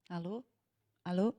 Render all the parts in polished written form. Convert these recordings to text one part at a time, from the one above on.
Alô? Alô?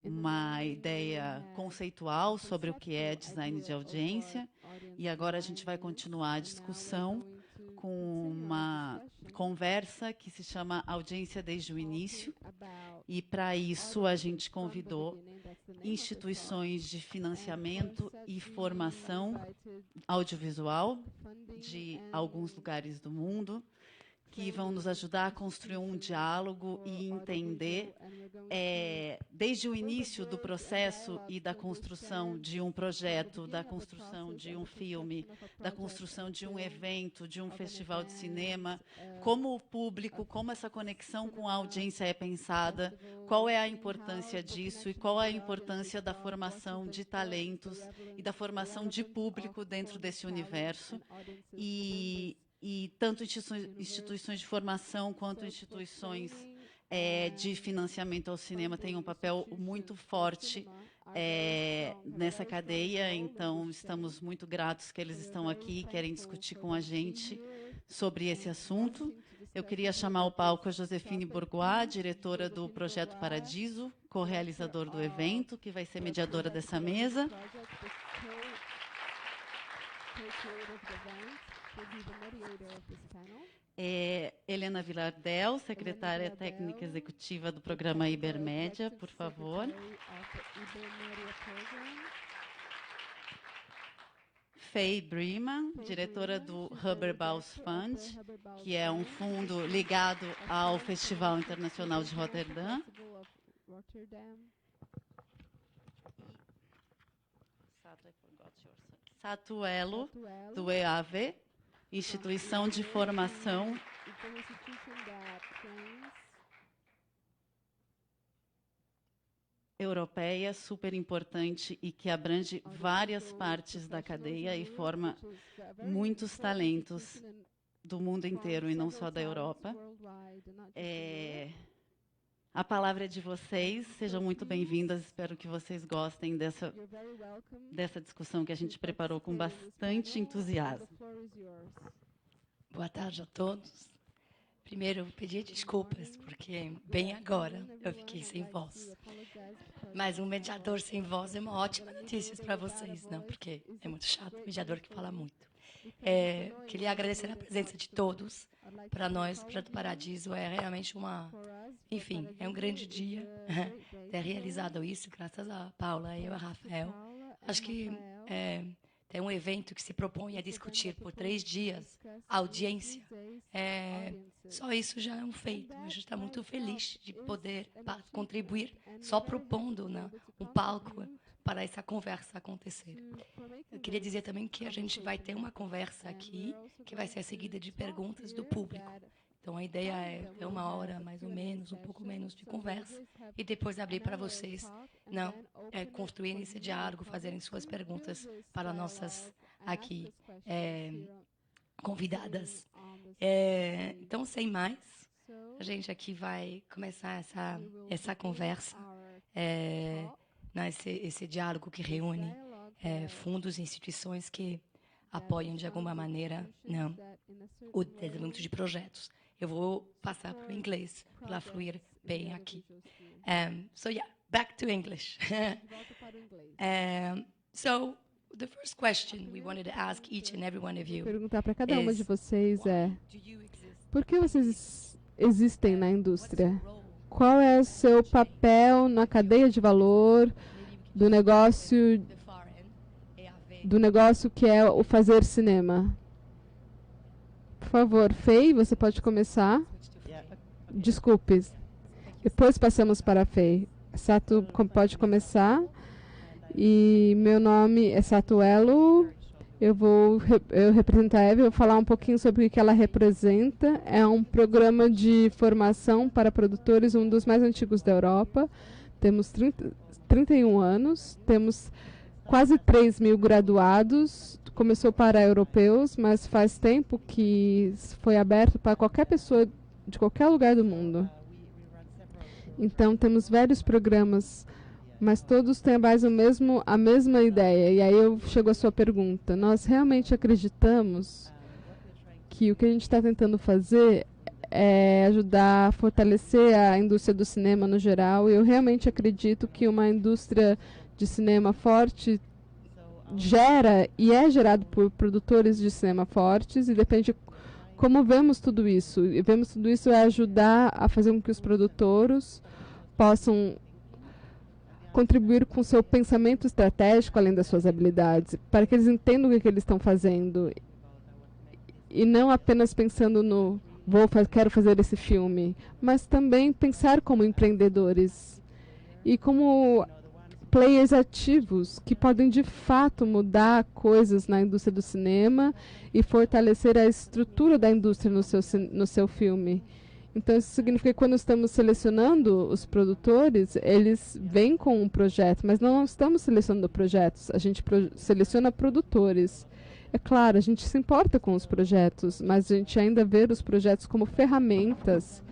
Uma ideia conceitual sobre o que é design de audiência, e agora a gente vai continuar a discussão com uma conversa que se chama Audiência desde o Início, e para isso a gente convidou instituições de financiamento e formação audiovisual de alguns lugares do mundo, que vão nos ajudar a construir um diálogo e entender, desde o início do processo e da construção de um projeto, da construção de um filme, da construção de um evento, de um festival de cinema, como o público, como essa conexão com a audiência é pensada, qual é a importância disso e qual é a importância da formação de talentos e da formação de público dentro desse universo. E tanto instituições de formação quanto instituições de financiamento ao cinema têm um papel muito forte nessa cadeia, então estamos muito gratos que eles estão aqui e querem discutir com a gente sobre esse assunto. Eu queria chamar ao palco a Josefine Bourgois, diretora do Projeto Paradiso, co-realizador do evento, que vai ser mediadora dessa mesa. Helena Vilardel, secretária técnica executiva do programa Ibermédia, por favor. Faye Breeman, diretora do Haberbaus Fund, que é um fundo ligado ao Festival Internacional de Roterdã. Satuelo, do EAV, Instituição de Formação Europeia, super importante e que abrange várias partes da cadeia e forma muitos talentos do mundo inteiro e não só da Europa. A palavra é de vocês, sejam muito bem-vindas, espero que vocês gostem dessa discussão que a gente preparou com bastante entusiasmo. Boa tarde a todos. Primeiro, pedir desculpas, porque bem agora eu fiquei sem voz. Mas um mediador sem voz é uma ótima notícia para vocês, não? Porque é muito chato, um mediador que fala muito. Queria agradecer a presença de todos. Para nós, Projeto Paradiso é realmente enfim, é um grande dia ter realizado isso, graças a Paula e eu a Rafael. Acho que tem um evento que se propõe a discutir por 3 dias a audiência. Só isso já é um feito. A gente está muito feliz de poder contribuir, só propondo um palco para essa conversa acontecer. Eu queria dizer também que a gente vai ter uma conversa aqui, que vai ser seguida de perguntas do público. Então, a ideia é 1 hora, mais ou menos, um pouco menos de conversa, e depois abrir para vocês construírem esse diálogo, fazerem suas perguntas para nossas aqui convidadas. Então, sem mais, a gente aqui vai começar essa conversa, esse diálogo que reúne fundos e instituições que apoiam, de alguma maneira, o desenvolvimento de projetos. Eu vou passar para o inglês, para fluir bem aqui. So, yeah, back to English. So, the first question we wanted to ask each and every one of you perguntar para cada uma de vocês por que vocês existem na indústria? Qual é o seu papel na cadeia de valor? do negócio que é o fazer cinema. Por favor, Fei, você pode começar. Desculpe. Depois passamos para a Fei. Sato pode começar. E meu nome é Sato Elo. Eu represento a Eve, eu vou falar um pouquinho sobre o que ela representa. É um programa de formação para produtores, um dos mais antigos da Europa. Temos 31 anos, temos quase 3.000 graduados. Começou para europeus, mas faz tempo que foi aberto para qualquer pessoa de qualquer lugar do mundo. Então, temos vários programas, mas todos têm a mesma ideia. E aí chego à sua pergunta. Nós realmente acreditamos que o que a gente está tentando fazer é ajudar a fortalecer a indústria do cinema no geral. E eu realmente acredito que uma indústria de cinema forte gera e é gerado por produtores de cinema fortes, e depende como vemos tudo isso. E vemos tudo isso é ajudar a fazer com que os produtores possam contribuir com seu pensamento estratégico, além das suas habilidades, para que eles entendam o que eles estão fazendo. E não apenas pensando no quero fazer esse filme, mas também pensar como empreendedores e como players ativos que podem de fato mudar coisas na indústria do cinema e fortalecer a estrutura da indústria no seu filme. Então, isso significa que quando estamos selecionando os produtores, eles vêm com um projeto, mas não estamos selecionando projetos, a gente seleciona produtores. É claro, a gente se importa com os projetos, mas a gente ainda vê os projetos como ferramentas.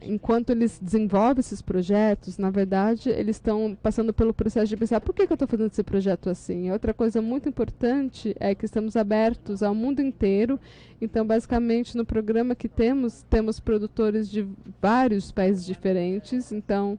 Enquanto eles desenvolvem esses projetos, na verdade, eles estão passando pelo processo de pensar, por que eu estou fazendo esse projeto assim? Outra coisa muito importante é que estamos abertos ao mundo inteiro. Então, basicamente, no programa que temos produtores de vários países diferentes. Então,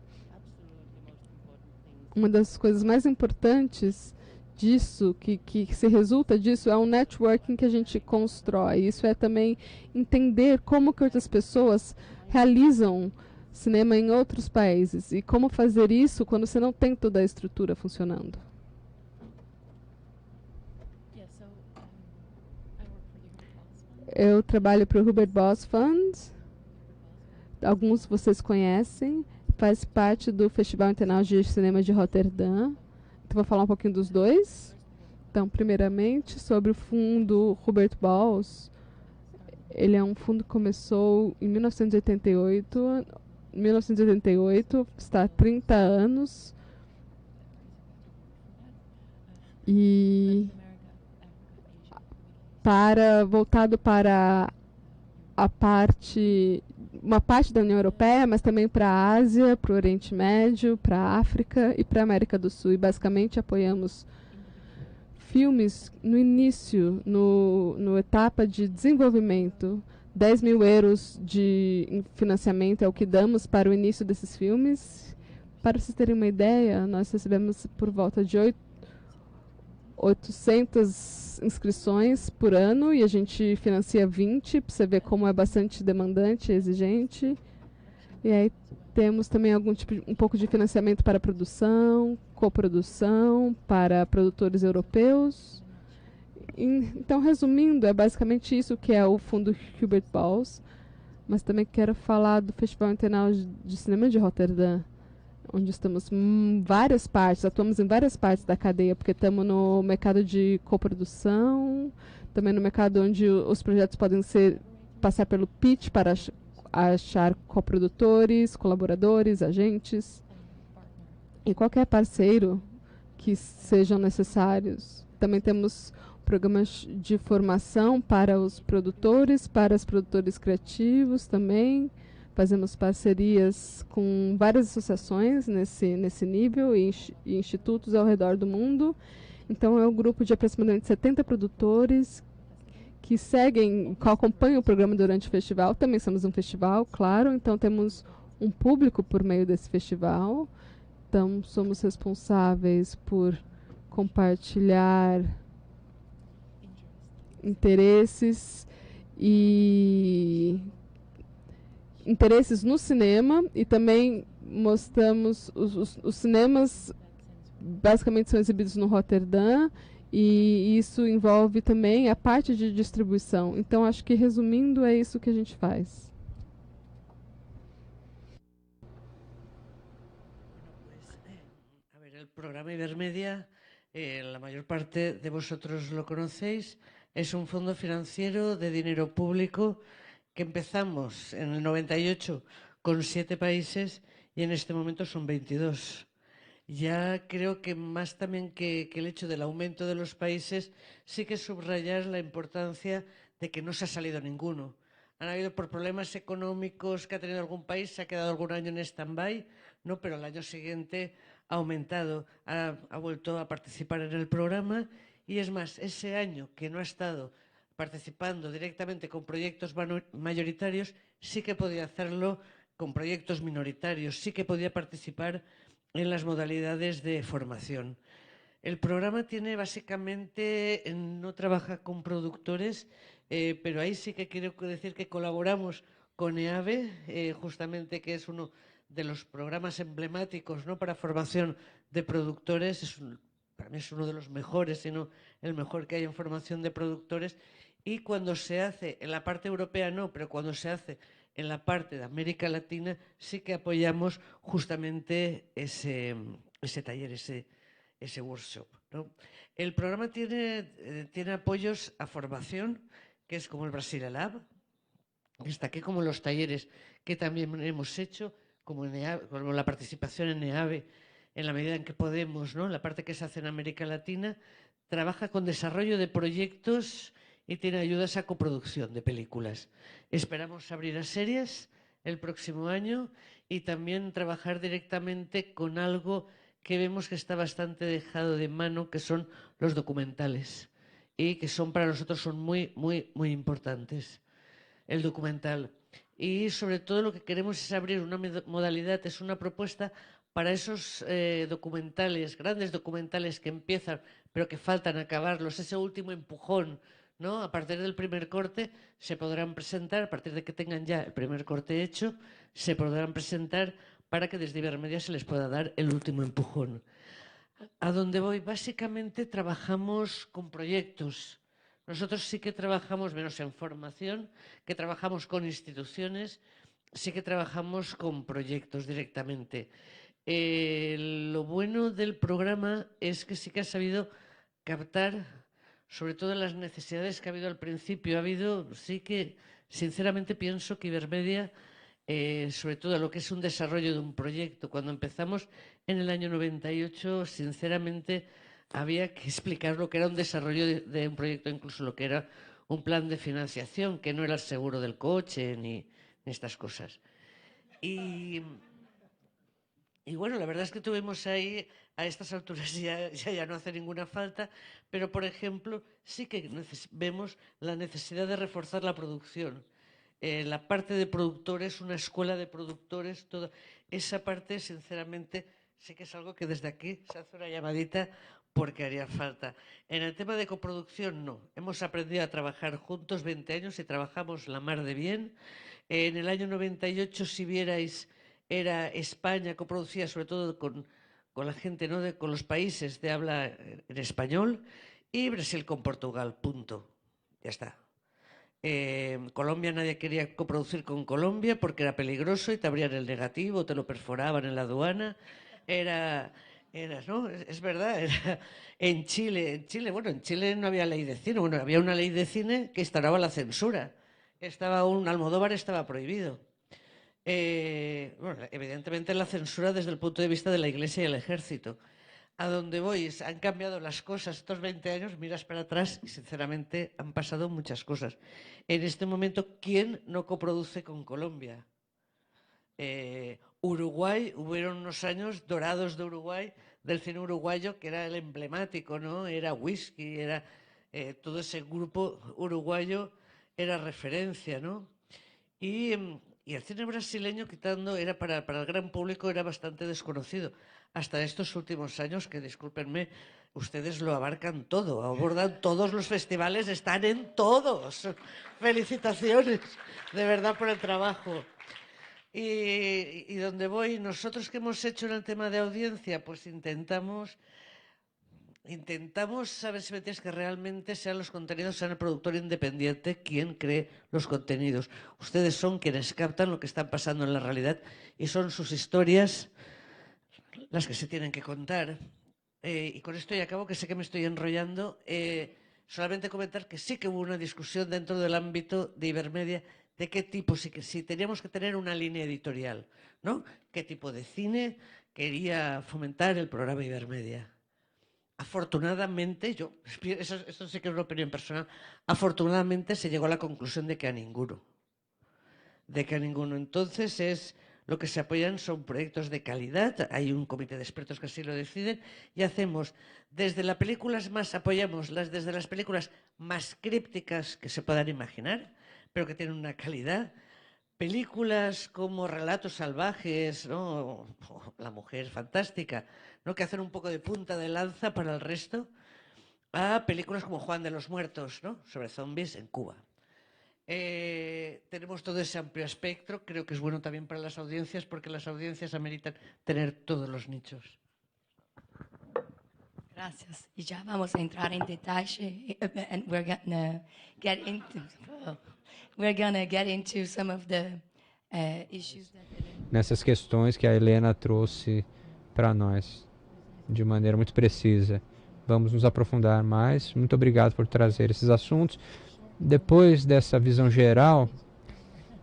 uma das coisas mais importantes disso, que se resulta disso, é um networking que a gente constrói. Isso é também entender como que outras pessoas realizam cinema em outros países e como fazer isso quando você não tem toda a estrutura funcionando. Eu trabalho para o Hubert Boss Fund. Alguns vocês conhecem. Faz parte do Festival Internacional de Cinema de Roterdã. Então, vou falar um pouquinho dos dois. Então, primeiramente, sobre o fundo Hubert Boss. Ele é um fundo que começou em 1988. 1988, está há 30 anos. E voltado para uma parte da União Europeia, mas também para a Ásia, para o Oriente Médio, para a África e para a América do Sul. E basicamente apoiamos filmes no início, no etapa de desenvolvimento. 10 mil euros de financiamento é o que damos para o início desses filmes. Para vocês terem uma ideia, nós recebemos por volta de 800 inscrições por ano e a gente financia 20, para você ver como é bastante demandante e exigente. E aí temos também um pouco de financiamento para produção, coprodução, para produtores europeus. Então, resumindo, é basicamente isso que é o fundo Hubert Boss, mas também quero falar do Festival Internacional de Cinema de Roterdã, onde estamos em várias partes, atuamos em várias partes da cadeia, porque estamos no mercado de coprodução, também no mercado onde os projetos podem passar pelo pitch para achar coprodutores, colaboradores, agentes e qualquer parceiro que sejam necessários. Também temos programas de formação para os produtores criativos também. Fazemos parcerias com várias associações nesse nível e institutos ao redor do mundo. Então, é um grupo de aproximadamente 70 produtores que acompanham o programa durante o festival. Também somos um festival, claro. Então, temos um público por meio desse festival. Então, somos responsáveis por compartilhar interesses no cinema, e também mostramos os cinemas basicamente são exibidos no Rotterdam, e isso envolve também a parte de distribuição. Então, acho que, resumindo, é isso que a gente faz. A ver, el programa Ibermedia, la mayor parte de vosotros lo conocéis, es un fondo financiero de dinero público que empezamos en el 98 con 7 países y en este momento son 22. Ya creo que más también que el hecho del aumento de los países, sí que subrayar la importancia de que no se ha salido ninguno. Han habido por problemas económicos que ha tenido algún país, se ha quedado algún año en stand-by, ¿no? Pero al año siguiente ha aumentado, ha vuelto a participar en el programa, y es más, ese año que no ha estado participando directamente con proyectos mayoritarios, sí que podía hacerlo con proyectos minoritarios, sí que podía participar en las modalidades de formación. El programa tiene básicamente, no trabaja con productores, pero ahí sí que quiero decir que colaboramos con EAVE, justamente, que es uno de los programas emblemáticos, ¿no?, para formación de productores. Para mí es uno de los mejores, si no el mejor que hay en formación de productores. Y cuando se hace, en la parte europea no, pero cuando se hace en la parte de América Latina, sí que apoyamos justamente ese taller, ese workshop, ¿no? El programa tiene apoyos a formación, que es como el Brasilia Lab, que está aquí, como los talleres que también hemos hecho, como la participación en EAVE, en la medida en que podemos, ¿no? La parte que se hace en América Latina trabaja con desarrollo de proyectos y tiene ayudas a coproducción de películas. Esperamos abrir a series el próximo año y también trabajar directamente con algo que vemos que está bastante dejado de mano, que son los documentales, y que para nosotros son muy, muy, muy importantes. El documental. Y sobre todo lo que queremos es abrir una modalidad, es una propuesta para esos documentales, grandes documentales que empiezan, pero que faltan acabarlos, ese último empujón, ¿no? A partir del primer corte se podrán presentar, a partir de que tengan ya el primer corte hecho, se podrán presentar para que desde Ibermedia se les pueda dar el último empujón. ¿A dónde voy? Básicamente trabajamos con proyectos. Nosotros sí que trabajamos, menos en formación, que trabajamos con instituciones, sí que trabajamos con proyectos directamente. Lo bueno del programa es que sí que ha sabido captar, sobre todo, las necesidades que ha habido al principio. Sí que, sinceramente, pienso que Ibermedia, sobre todo lo que es un desarrollo de un proyecto, cuando empezamos en el año 98, sinceramente, había que explicar lo que era un desarrollo de un proyecto, incluso lo que era un plan de financiación, que no era el seguro del coche ni estas cosas. Y bueno, la verdad es que tuvimos ahí, a estas alturas ya no hace ninguna falta, pero por ejemplo sí que vemos la necesidad de reforzar la producción. La parte de productores, una escuela de productores, toda esa parte, sinceramente, sí que es algo que desde aquí se hace una llamadita porque haría falta. En el tema de coproducción, no. Hemos aprendido a trabajar juntos 20 años y trabajamos la mar de bien. En el año 98, si vierais, era España coproducía sobre todo con la gente, ¿no?, con los países de habla en español, y Brasil con Portugal, punto. Ya está. Colombia, nadie quería coproducir con Colombia porque era peligroso y te abrían el negativo, te lo perforaban en la aduana. ¿No? Es verdad. En Chile no había ley de cine. Bueno, había una ley de cine que instauraba la censura. Almodóvar estaba prohibido. Evidentemente la censura desde el punto de vista de la Iglesia y el ejército. A donde voy, han cambiado las cosas estos 20 años, miras para atrás y sinceramente han pasado muchas cosas. En este momento, ¿quién no coproduce con Colombia? Uruguay, hubieron unos años dorados de Uruguay, del cine uruguayo, que era el emblemático, ¿no? Era Whisky, era todo ese grupo uruguayo era referencia, ¿no? Y el cine brasileño, era para el gran público, era bastante desconocido. Hasta estos últimos años, que discúlpenme, ustedes lo abarcan todo, abordan todos los festivales, están en todos. Felicitaciones, de verdad, por el trabajo. Y donde voy, nosotros que hemos hecho en el tema de audiencia, pues intentamos, ¿sabes, Betis, que realmente sean los contenidos, sean el productor independiente quien cree los contenidos? Ustedes son quienes captan lo que está pasando en la realidad y son sus historias las que se tienen que contar. Y con esto ya acabo, que sé que me estoy enrollando. Solamente comentar que sí que hubo una discusión dentro del ámbito de Ibermedia de qué tipo, si teníamos que tener una línea editorial, ¿no? ¿Qué tipo de cine quería fomentar el programa Ibermedia? Afortunadamente, esto sí que es una opinión personal, afortunadamente se llegó a la conclusión de que a ninguno. Entonces es lo que se apoyan son proyectos de calidad, hay un comité de expertos que así lo deciden, y hacemos desde las películas apoyamos desde las películas más crípticas que se puedan imaginar, pero que tienen una calidad. Películas como Relatos Salvajes, ¿no? La Mujer Fantástica, ¿no? Que hacen un poco de punta de lanza para el resto, a películas como Juan de los Muertos, ¿no? Sobre zombies en Cuba. Tenemos todo ese amplio espectro, creo que es bueno también para las audiencias, porque las audiencias ameritan tener todos los nichos. Gracias. Y ya vamos a entrar en detalle, and we're gonna get into some of the issues that nessas questões que a Helena trouxe para nós de maneira muito precisa. Vamos nos aprofundar mais. Muito obrigado por trazer esses assuntos. Depois dessa visão geral,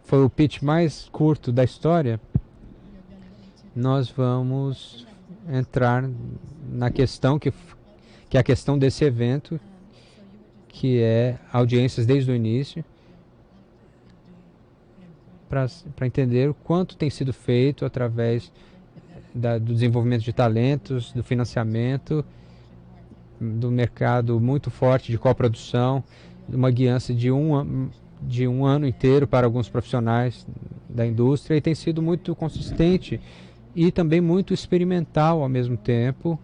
foi o pitch mais curto da história, nós vamos entrar na questão que é a questão desse evento, que é audiências desde o início, para entender o quanto tem sido feito através do desenvolvimento de talentos, do financiamento, do mercado muito forte de coprodução, uma guiança de um ano inteiro para alguns profissionais da indústria, e tem sido muito consistente e também muito experimental ao mesmo tempo.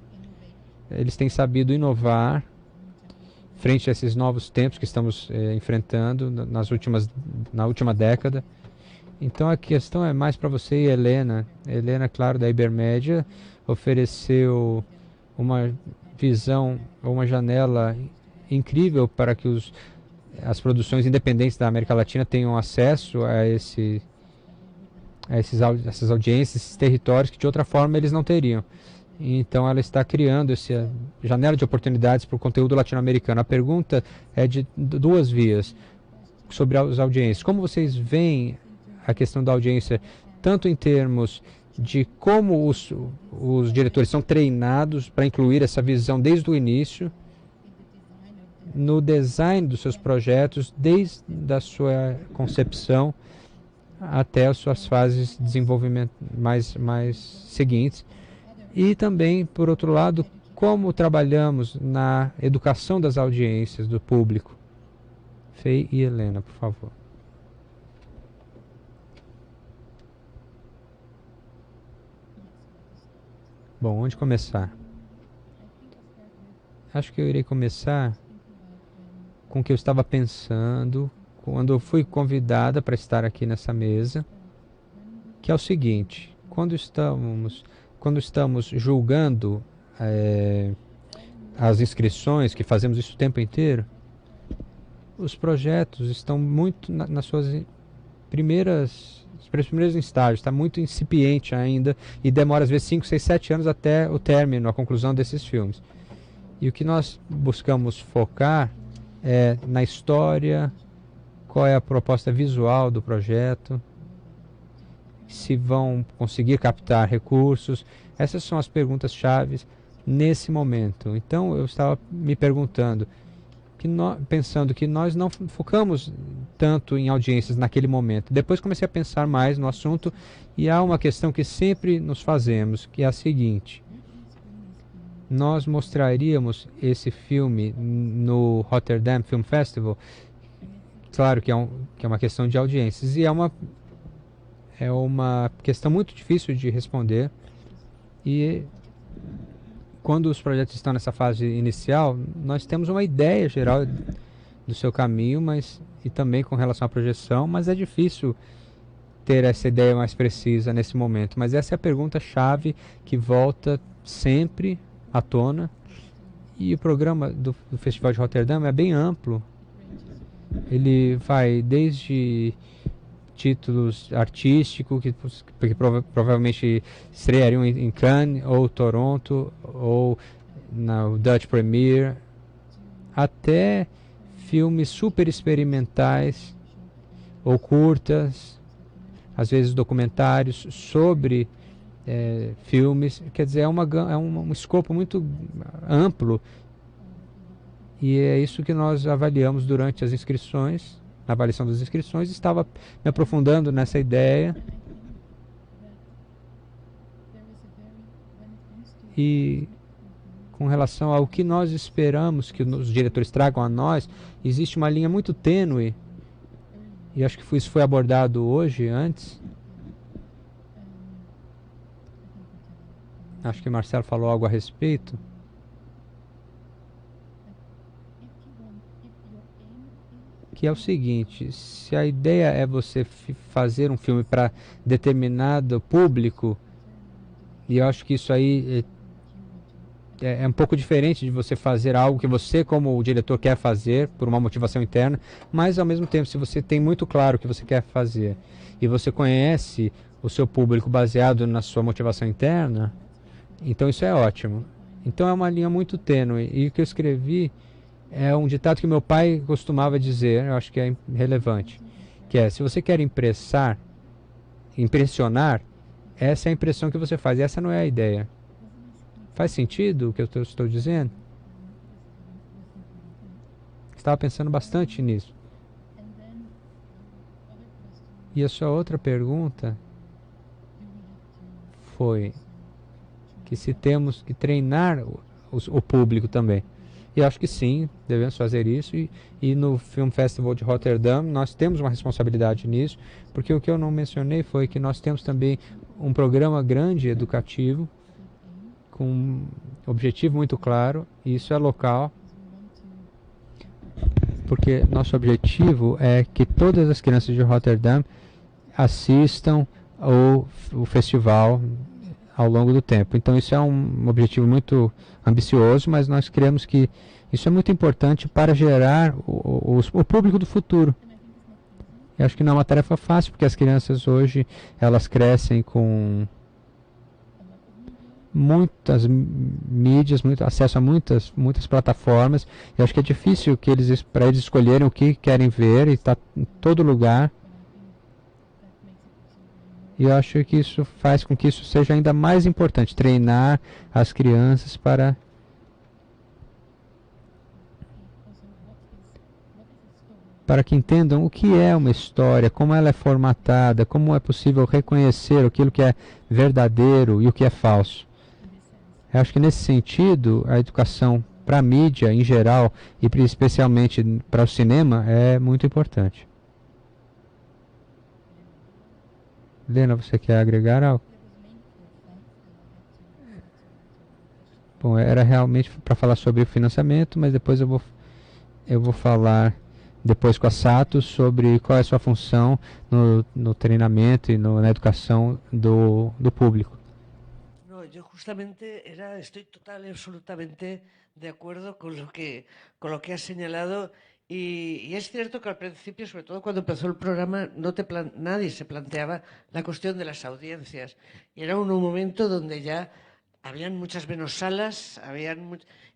Eles têm sabido inovar frente a esses novos tempos que estamos enfrentando na última década. Então a questão é mais para você e Helena. Helena, claro, da Ibermédia, ofereceu uma visão, uma janela incrível para que as produções independentes da América Latina tenham acesso a essas audiências, esses territórios que de outra forma eles não teriam. Então ela está criando essa janela de oportunidades para o conteúdo latino-americano. A pergunta é de duas vias sobre as audiências. Como vocês veem a questão da audiência, tanto em termos de como os diretores são treinados para incluir essa visão desde o início, no design dos seus projetos, desde a sua concepção até as suas fases de desenvolvimento mais seguintes. E também, por outro lado, como trabalhamos na educação das audiências, do público. Fei e Helena, por favor. Bom, onde começar? Acho que eu irei começar com o que eu estava pensando quando eu fui convidada para estar aqui nessa mesa, que é o seguinte: quando estamos julgando as inscrições, que fazemos isso o tempo inteiro, os projetos estão muito nas suas primeiros estágios, está muito incipiente ainda e demora às vezes 5, 6, 7 anos até o término, a conclusão desses filmes. E o que nós buscamos focar é na história, qual é a proposta visual do projeto, se vão conseguir captar recursos. Essas são as perguntas-chave nesse momento. Então eu estava me perguntando, pensando que nós não focamos tanto em audiências naquele momento. Depois comecei a pensar mais no assunto e há uma questão que sempre nos fazemos, que é a seguinte: nós mostraríamos esse filme no Rotterdam Film Festival. Claro que é uma questão de audiências e é uma questão muito difícil de responder, e quando os projetos estão nessa fase inicial, nós temos uma ideia geral do seu caminho, e também com relação à projeção, mas é difícil ter essa ideia mais precisa nesse momento, mas essa é a pergunta-chave que volta sempre à tona. E o programa do Festival de Roterdã é bem amplo. Ele vai desde títulos artísticos, que provavelmente estreariam em Cannes, ou Toronto, ou na Dutch Premiere, até filmes super experimentais, ou curtas, às vezes documentários sobre filmes. Quer dizer, é um escopo muito amplo, e é isso que nós avaliamos durante as inscrições. Na avaliação das inscrições, estava me aprofundando nessa ideia. E com relação ao que nós esperamos que os diretores tragam a nós, existe uma linha muito tênue, e acho que isso foi abordado hoje, antes. Acho que Marcelo falou algo a respeito. Que é o seguinte: se a ideia é você fazer um filme para determinado público, e eu acho que isso aí é um pouco diferente de você fazer algo que você, como o diretor, quer fazer por uma motivação interna, mas ao mesmo tempo, se você tem muito claro o que você quer fazer e você conhece o seu público baseado na sua motivação interna, então isso é ótimo. Então é uma linha muito tênue, e o que eu escrevi é um ditado que meu pai costumava dizer, eu acho que é relevante, que é: se você quer impressionar, essa é a impressão que você faz, essa não é a ideia. Faz sentido o que eu estou dizendo? Estava pensando bastante nisso. E a sua outra pergunta foi que se temos que treinar o público também. E acho que sim, devemos fazer isso, e no Film Festival de Rotterdam nós temos uma responsabilidade nisso, porque o que eu não mencionei foi que nós temos também um programa grande educativo, com um objetivo muito claro, e isso é local, porque nosso objetivo é que todas as crianças de Rotterdam assistam o festival ao longo do tempo. Então isso é um objetivo muito ambicioso, mas nós cremos que isso é muito importante para gerar o público do futuro. Eu acho que não é uma tarefa fácil, porque as crianças hoje, elas crescem com muitas mídias, muito acesso a muitas plataformas. Eu acho que é difícil para eles escolherem o que querem ver, e está em todo lugar. E eu acho que isso faz com que isso seja ainda mais importante, treinar as crianças para que entendam o que é uma história, como ela é formatada, como é possível reconhecer aquilo que é verdadeiro e o que é falso. Eu acho que nesse sentido, a educação para a mídia em geral, e especialmente para o cinema, é muito importante. Lena, você quer agregar algo? Bom, era realmente para falar sobre o financiamento, mas depois eu vou falar depois com a Sato sobre qual é a sua função no treinamento e na educação do público. No, yo justamente estoy total y absolutamente de acuerdo con lo que has señalado. Y es cierto que al principio, sobre todo cuando empezó el programa, nadie se planteaba la cuestión de las audiencias. Y era un momento donde ya habían muchas menos salas,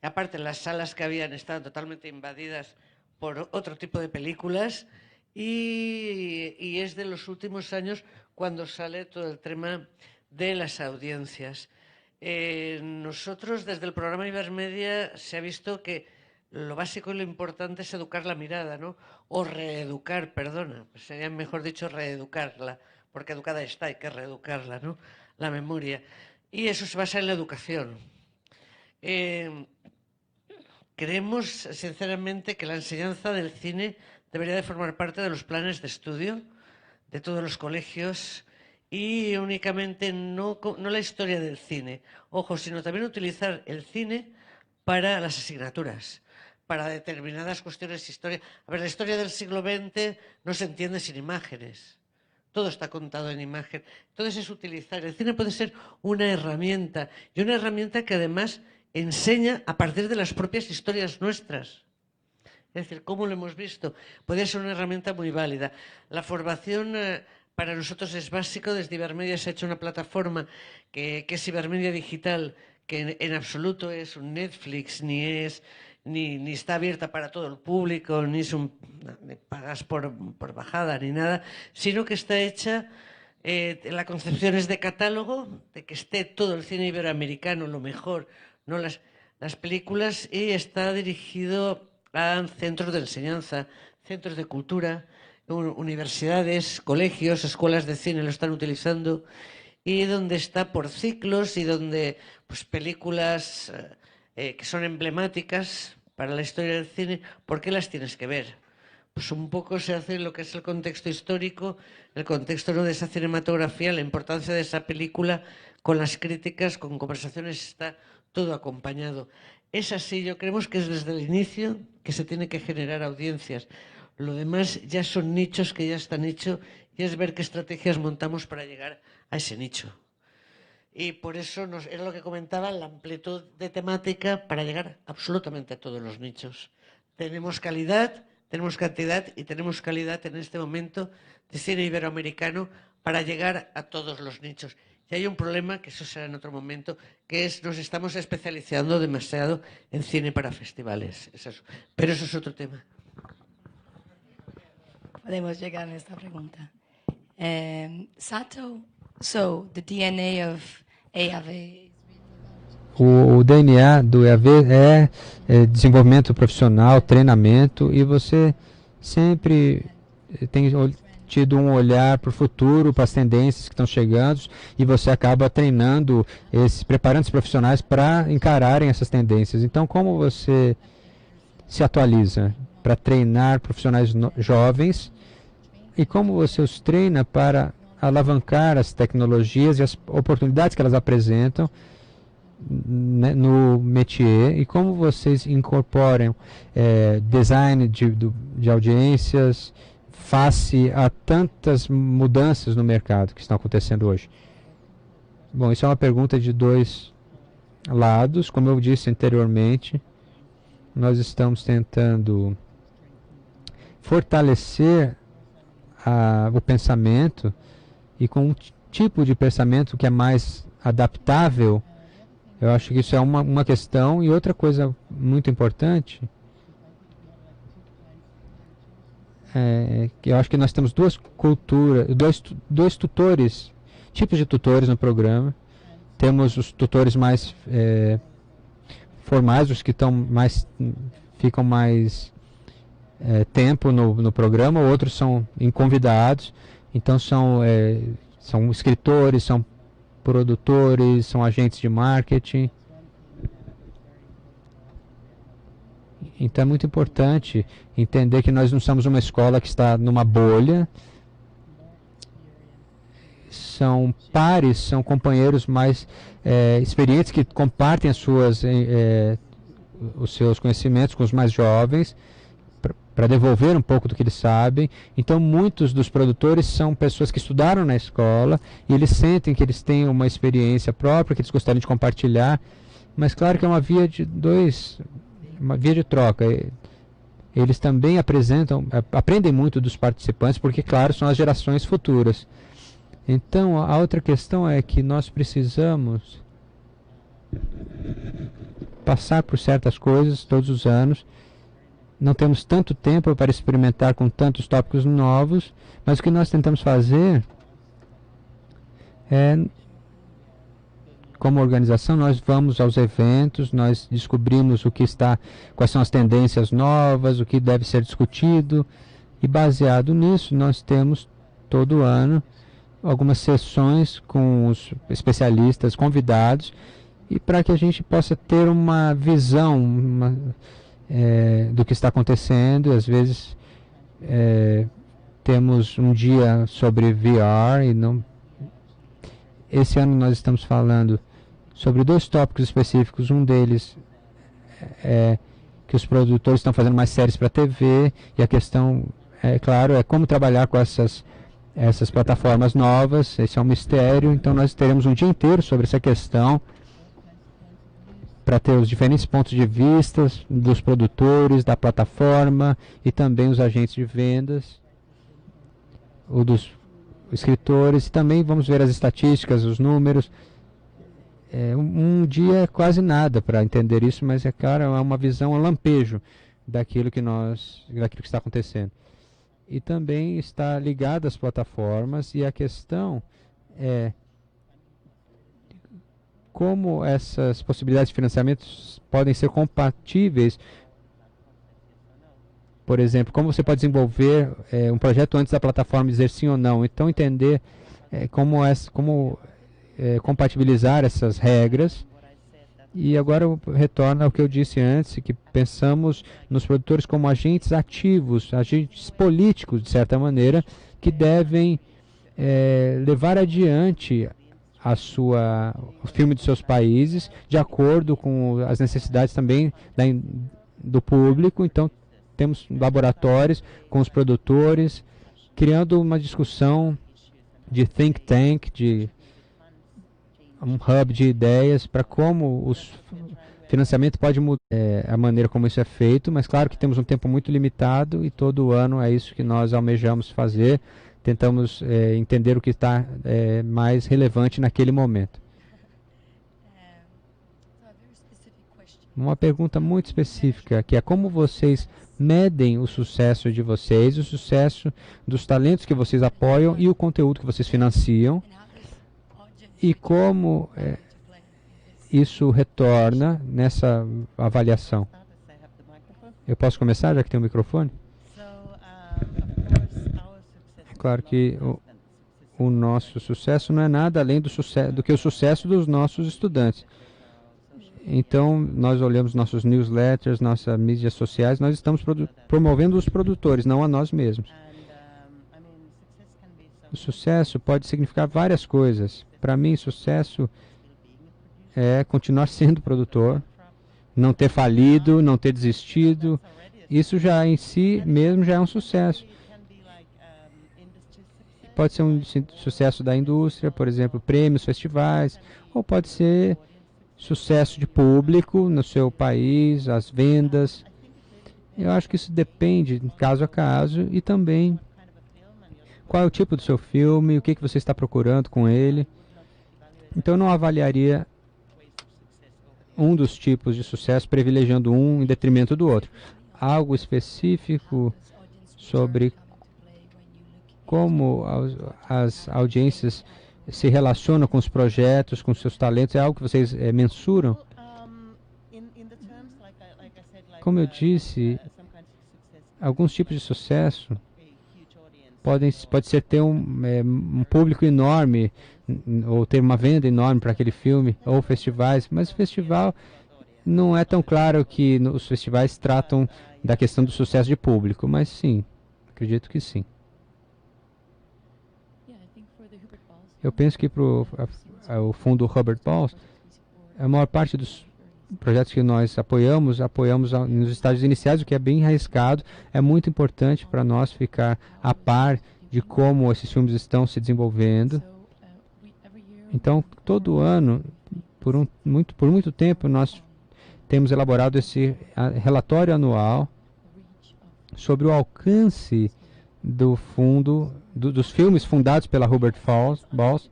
aparte las salas que habían estado totalmente invadidas por otro tipo de películas, y es de los últimos años cuando sale todo el tema de las audiencias. Nosotros, desde el programa Ibermedia, se ha visto que lo básico y lo importante es educar la mirada, ¿no? O reeducar, perdona, sería mejor dicho reeducarla, porque educada está, hay que reeducarla, ¿no? La memoria. Y eso se basa en la educación. Creemos, sinceramente, que la enseñanza del cine debería de formar parte de los planes de estudio de todos los colegios, y únicamente no la historia del cine, ojo, sino también utilizar el cine para las asignaturas, para determinadas cuestiones históricas. A ver, la historia del siglo XX no se entiende sin imágenes, todo está contado en imagen. Entonces es utilizar, el cine puede ser una herramienta, y una herramienta que además enseña a partir de las propias historias nuestras. Es decir, ¿cómo lo hemos visto? Podría ser una herramienta muy válida. La formación para nosotros es básico. Desde Ibermedia se ha hecho una plataforma que es Ibermedia Digital, que en absoluto es un Netflix, ni está abierta para todo el público, ni pagas por bajada, ni nada, sino que está hecha, la concepción es de catálogo, de que esté todo el cine iberoamericano, lo mejor, no las películas, y está dirigido a centros de enseñanza, centros de cultura, universidades, colegios, escuelas de cine lo están utilizando, y donde está por ciclos y donde pues películas que son emblemáticas para la historia del cine, ¿por qué las tienes que ver? Pues un poco se hace lo que es el contexto histórico, el contexto, ¿no?, de esa cinematografía, la importancia de esa película, con las críticas, con conversaciones, está todo acompañado. Es así, yo creemos que es desde el inicio que se tiene que generar audiencias. Lo demás ya son nichos que ya están hechos, y es ver qué estrategias montamos para llegar a ese nicho. Y por eso era lo que comentaba, la amplitud de temática para llegar absolutamente a todos los nichos. Tenemos calidad, tenemos cantidad y tenemos calidad en este momento de cine iberoamericano para llegar a todos los nichos. Y hay un problema, que eso será en otro momento, que es nos estamos especializando demasiado en cine para festivales. Pero eso es otro tema. Podemos llegar a esta pregunta. Sato, so the DNA of EAV. O DNA do EAV é desenvolvimento profissional, treinamento, e você sempre tem tido um olhar para o futuro, para as tendências que estão chegando, e você acaba treinando, preparando os profissionais para encararem essas tendências. Então, como você se atualiza para treinar profissionais jovens, e como você os treina para alavancar as tecnologias e as oportunidades que elas apresentam, né, no métier, e como vocês incorporam design de audiências face a tantas mudanças no mercado que estão acontecendo hoje? Bom, isso é uma pergunta de dois lados. Como eu disse anteriormente, nós estamos tentando fortalecer o pensamento, e com um tipo de pensamento que é mais adaptável. Eu acho que isso é uma questão. E outra coisa muito importante é que eu acho que nós temos duas culturas, dois tutores, tipos de tutores no programa. Temos os tutores mais formais, os que ficam mais tempo no programa, outros são convidados. Então são escritores, são produtores, são agentes de marketing. Então é muito importante entender que nós não somos uma escola que está numa bolha. São pares, são companheiros mais experientes que compartem os seus conhecimentos com os mais jovens, para devolver um pouco do que eles sabem. Então muitos dos produtores são pessoas que estudaram na escola, e eles sentem que eles têm uma experiência própria, que eles gostariam de compartilhar, mas claro que é uma via de troca. Eles também aprendem muito dos participantes, porque claro, são as gerações futuras. Então a outra questão é que nós precisamos passar por certas coisas todos os anos. Não temos tanto tempo para experimentar com tantos tópicos novos, mas o que nós tentamos fazer é, como organização, nós vamos aos eventos, nós descobrimos quais são as tendências novas, o que deve ser discutido, e baseado nisso nós temos todo ano algumas sessões com os especialistas convidados, e para que a gente possa ter uma visão do que está acontecendo. Às vezes temos um dia sobre VR, esse ano nós estamos falando sobre 2 tópicos específicos. Um deles é que os produtores estão fazendo mais séries para TV, e a questão, claro, é como trabalhar com essas essas plataformas novas. Esse é um mistério, então nós teremos um dia inteiro sobre essa questão para ter os diferentes pontos de vista dos produtores, da plataforma e também os agentes de vendas, ou dos escritores. Também vamos ver as estatísticas, os números. Um dia é quase nada para entender isso, mas é claro, é uma visão, um lampejo daquilo que está acontecendo. E também está ligado às plataformas, e a questão é como essas possibilidades de financiamento podem ser compatíveis. Por exemplo, como você pode desenvolver um projeto antes da plataforma dizer sim ou não. Então, entender como compatibilizar essas regras. E agora eu retorno ao que eu disse antes, que pensamos nos produtores como agentes ativos, agentes políticos, de certa maneira, que devem levar adiante o filme dos seus países, de acordo com as necessidades também do público. Então, temos laboratórios com os produtores, criando uma discussão de think tank, de um hub de ideias para como o financiamento pode mudar a maneira como isso é feito, mas claro que temos um tempo muito limitado e todo ano é isso que nós almejamos fazer, tentamos entender o que está mais relevante naquele momento. Uma pergunta muito específica, que é como vocês medem o sucesso de vocês, o sucesso dos talentos que vocês apoiam e o conteúdo que vocês financiam, e como isso retorna nessa avaliação. Eu posso começar, já que tem o microfone? É claro que o nosso sucesso não é nada além do que o sucesso dos nossos estudantes. Então, nós olhamos nossos newsletters, nossas mídias sociais, nós estamos promovendo os produtores, não a nós mesmos. O sucesso pode significar várias coisas. Para mim, sucesso é continuar sendo produtor, não ter falido, não ter desistido. Isso já em si mesmo já é um sucesso. Pode ser um sucesso da indústria, por exemplo, prêmios, festivais, ou pode ser sucesso de público no seu país, as vendas. Eu acho que isso depende caso a caso, e também qual é o tipo do seu filme, o que você está procurando com ele. Então, eu não avaliaria um dos tipos de sucesso privilegiando um em detrimento do outro. Algo específico sobre como as audiências se relacionam com os projetos, com seus talentos, é algo que vocês mensuram? Como eu disse, alguns tipos de sucesso pode ser ter um público enorme, ou ter uma venda enorme para aquele filme, ou festivais, mas o festival não é tão claro que os festivais tratam da questão do sucesso de público, mas sim, acredito que sim. Eu penso que para o fundo Robert Balls, a maior parte dos projetos que nós apoiamos nos estágios iniciais, o que é bem arriscado. É muito importante para nós ficar a par de como esses filmes estão se desenvolvendo. Então, todo ano, por muito tempo, nós temos elaborado esse relatório anual sobre o alcance do fundo, dos filmes fundados pela Robert Balls.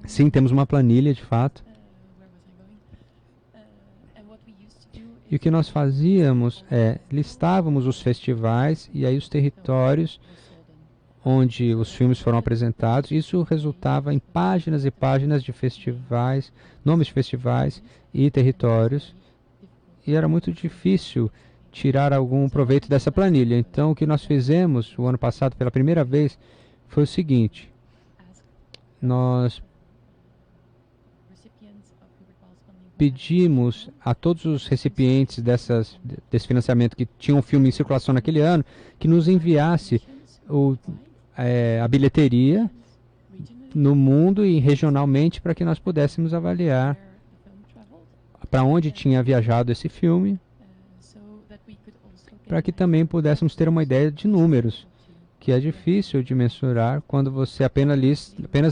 Sim, temos uma planilha, de fato. E o que nós fazíamos listávamos os festivais e aí os territórios onde os filmes foram apresentados. Isso resultava em páginas e páginas de festivais, nomes de festivais e territórios. E era muito difícil tirar algum proveito dessa planilha. Então, o que nós fizemos o ano passado pela primeira vez foi o seguinte: nós pedimos a todos os recipientes desse financiamento que tinham um filme em circulação naquele ano, que nos enviasse a bilheteria no mundo e regionalmente, para que nós pudéssemos avaliar para onde tinha viajado esse filme, para que também pudéssemos ter uma ideia de números que é difícil de mensurar quando você apenas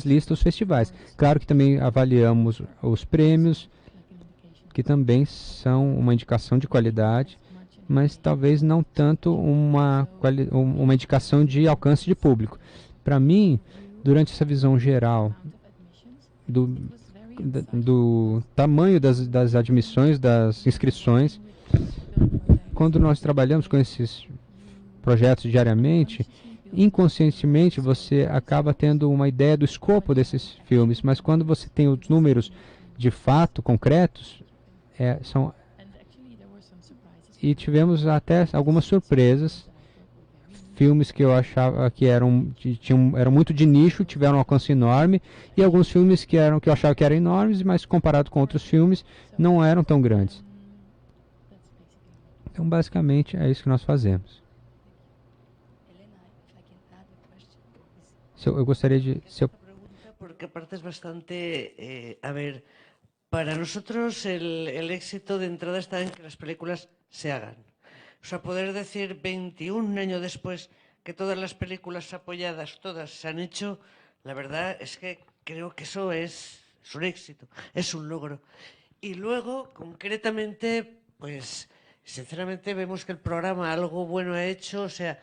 lista os festivais. Claro que também avaliamos os prêmios, que também são uma indicação de qualidade, mas talvez não tanto uma indicação de alcance de público. Para mim, durante essa visão geral do tamanho das admissões, das inscrições, quando nós trabalhamos com esses projetos diariamente, inconscientemente você acaba tendo uma ideia do escopo desses filmes, mas quando você tem os números de fato concretos, e tivemos até algumas surpresas, filmes que eu achava que eram muito de nicho, tiveram um alcance enorme, e alguns filmes que eu achava que eram enormes, mas comparado com outros filmes, não eram tão grandes. Então, basicamente, é isso que nós fazemos. Eu gostaria de... Porque aparte es bastante... a ver, para nosotros el éxito de entrada está en que las películas se hagan. O sea, poder decir 21 años después que todas las películas apoyadas, todas se han hecho, la verdad es que creo que eso es un éxito, es un logro. Y luego, concretamente, pues, sinceramente vemos que el programa algo bueno ha hecho, o sea,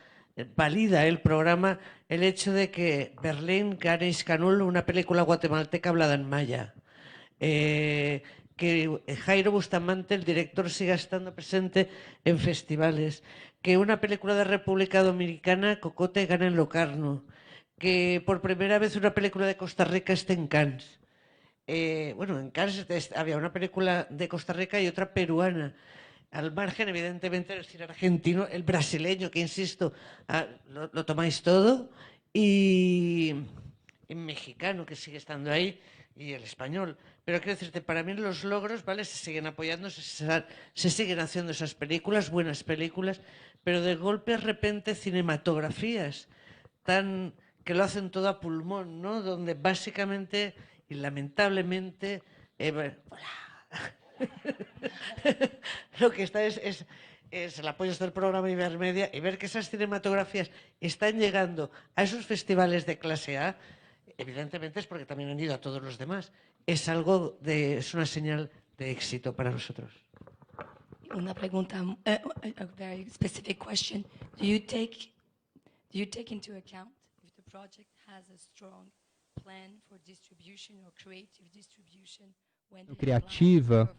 valida el programa el hecho de que Berlín gane Iscanul, una película guatemalteca hablada en maya. Que Jairo Bustamante, el director, siga estando presente en festivales, que una película de República Dominicana, Cocote, gane en Locarno, que por primera vez una película de Costa Rica esté en Cannes. Bueno, en Cannes había una película de Costa Rica y otra peruana. Al margen, evidentemente, del cine argentino, el brasileño, que insisto, lo tomáis todo, y el mexicano, que sigue estando ahí, y el español. Pero quiero decirte, para mí los logros, ¿vale? Se siguen apoyando, se siguen haciendo esas películas, buenas películas, pero de golpe, de repente, cinematografías que lo hacen todo a pulmón, ¿no? Donde básicamente y lamentablemente, lo que está es el apoyo del programa Ibermedia, y ver que esas cinematografías están llegando a esos festivales de clase A, evidentemente es porque también han ido a todos los demás. Es una señal de éxito para nosotros. Una pregunta, a very specific question. Do you take into account if the project has a strong plan for distribution or creative distribution when they Criativa,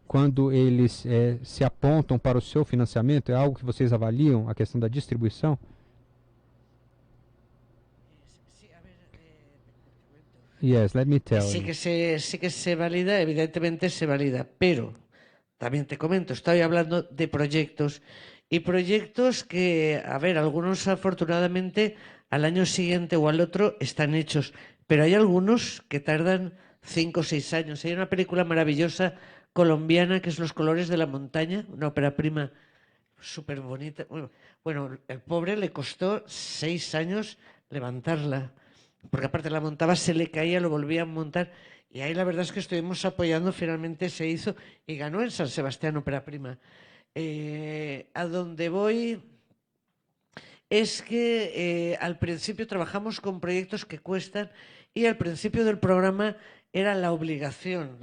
quando eles se apontam para o seu financiamento, é algo que vocês avaliam, a questão da distribuição? Yes, let me tell you. Sí que se valida, evidentemente se valida, pero también te comento, estoy hablando de proyectos, y proyectos que, a ver, algunos afortunadamente al año siguiente o al otro están hechos, pero hay algunos que tardan 5 o 6 años. Hay una película maravillosa colombiana que es Los colores de la montaña, una ópera prima súper bonita. Bueno, el pobre le costó 6 años levantarla, porque aparte la montaba, se le caía, lo volvía a montar, y ahí la verdad es que estuvimos apoyando, finalmente se hizo y ganó en San Sebastián ópera prima. A donde voy es que al principio trabajamos con proyectos que cuestan, y al principio del programa era la obligación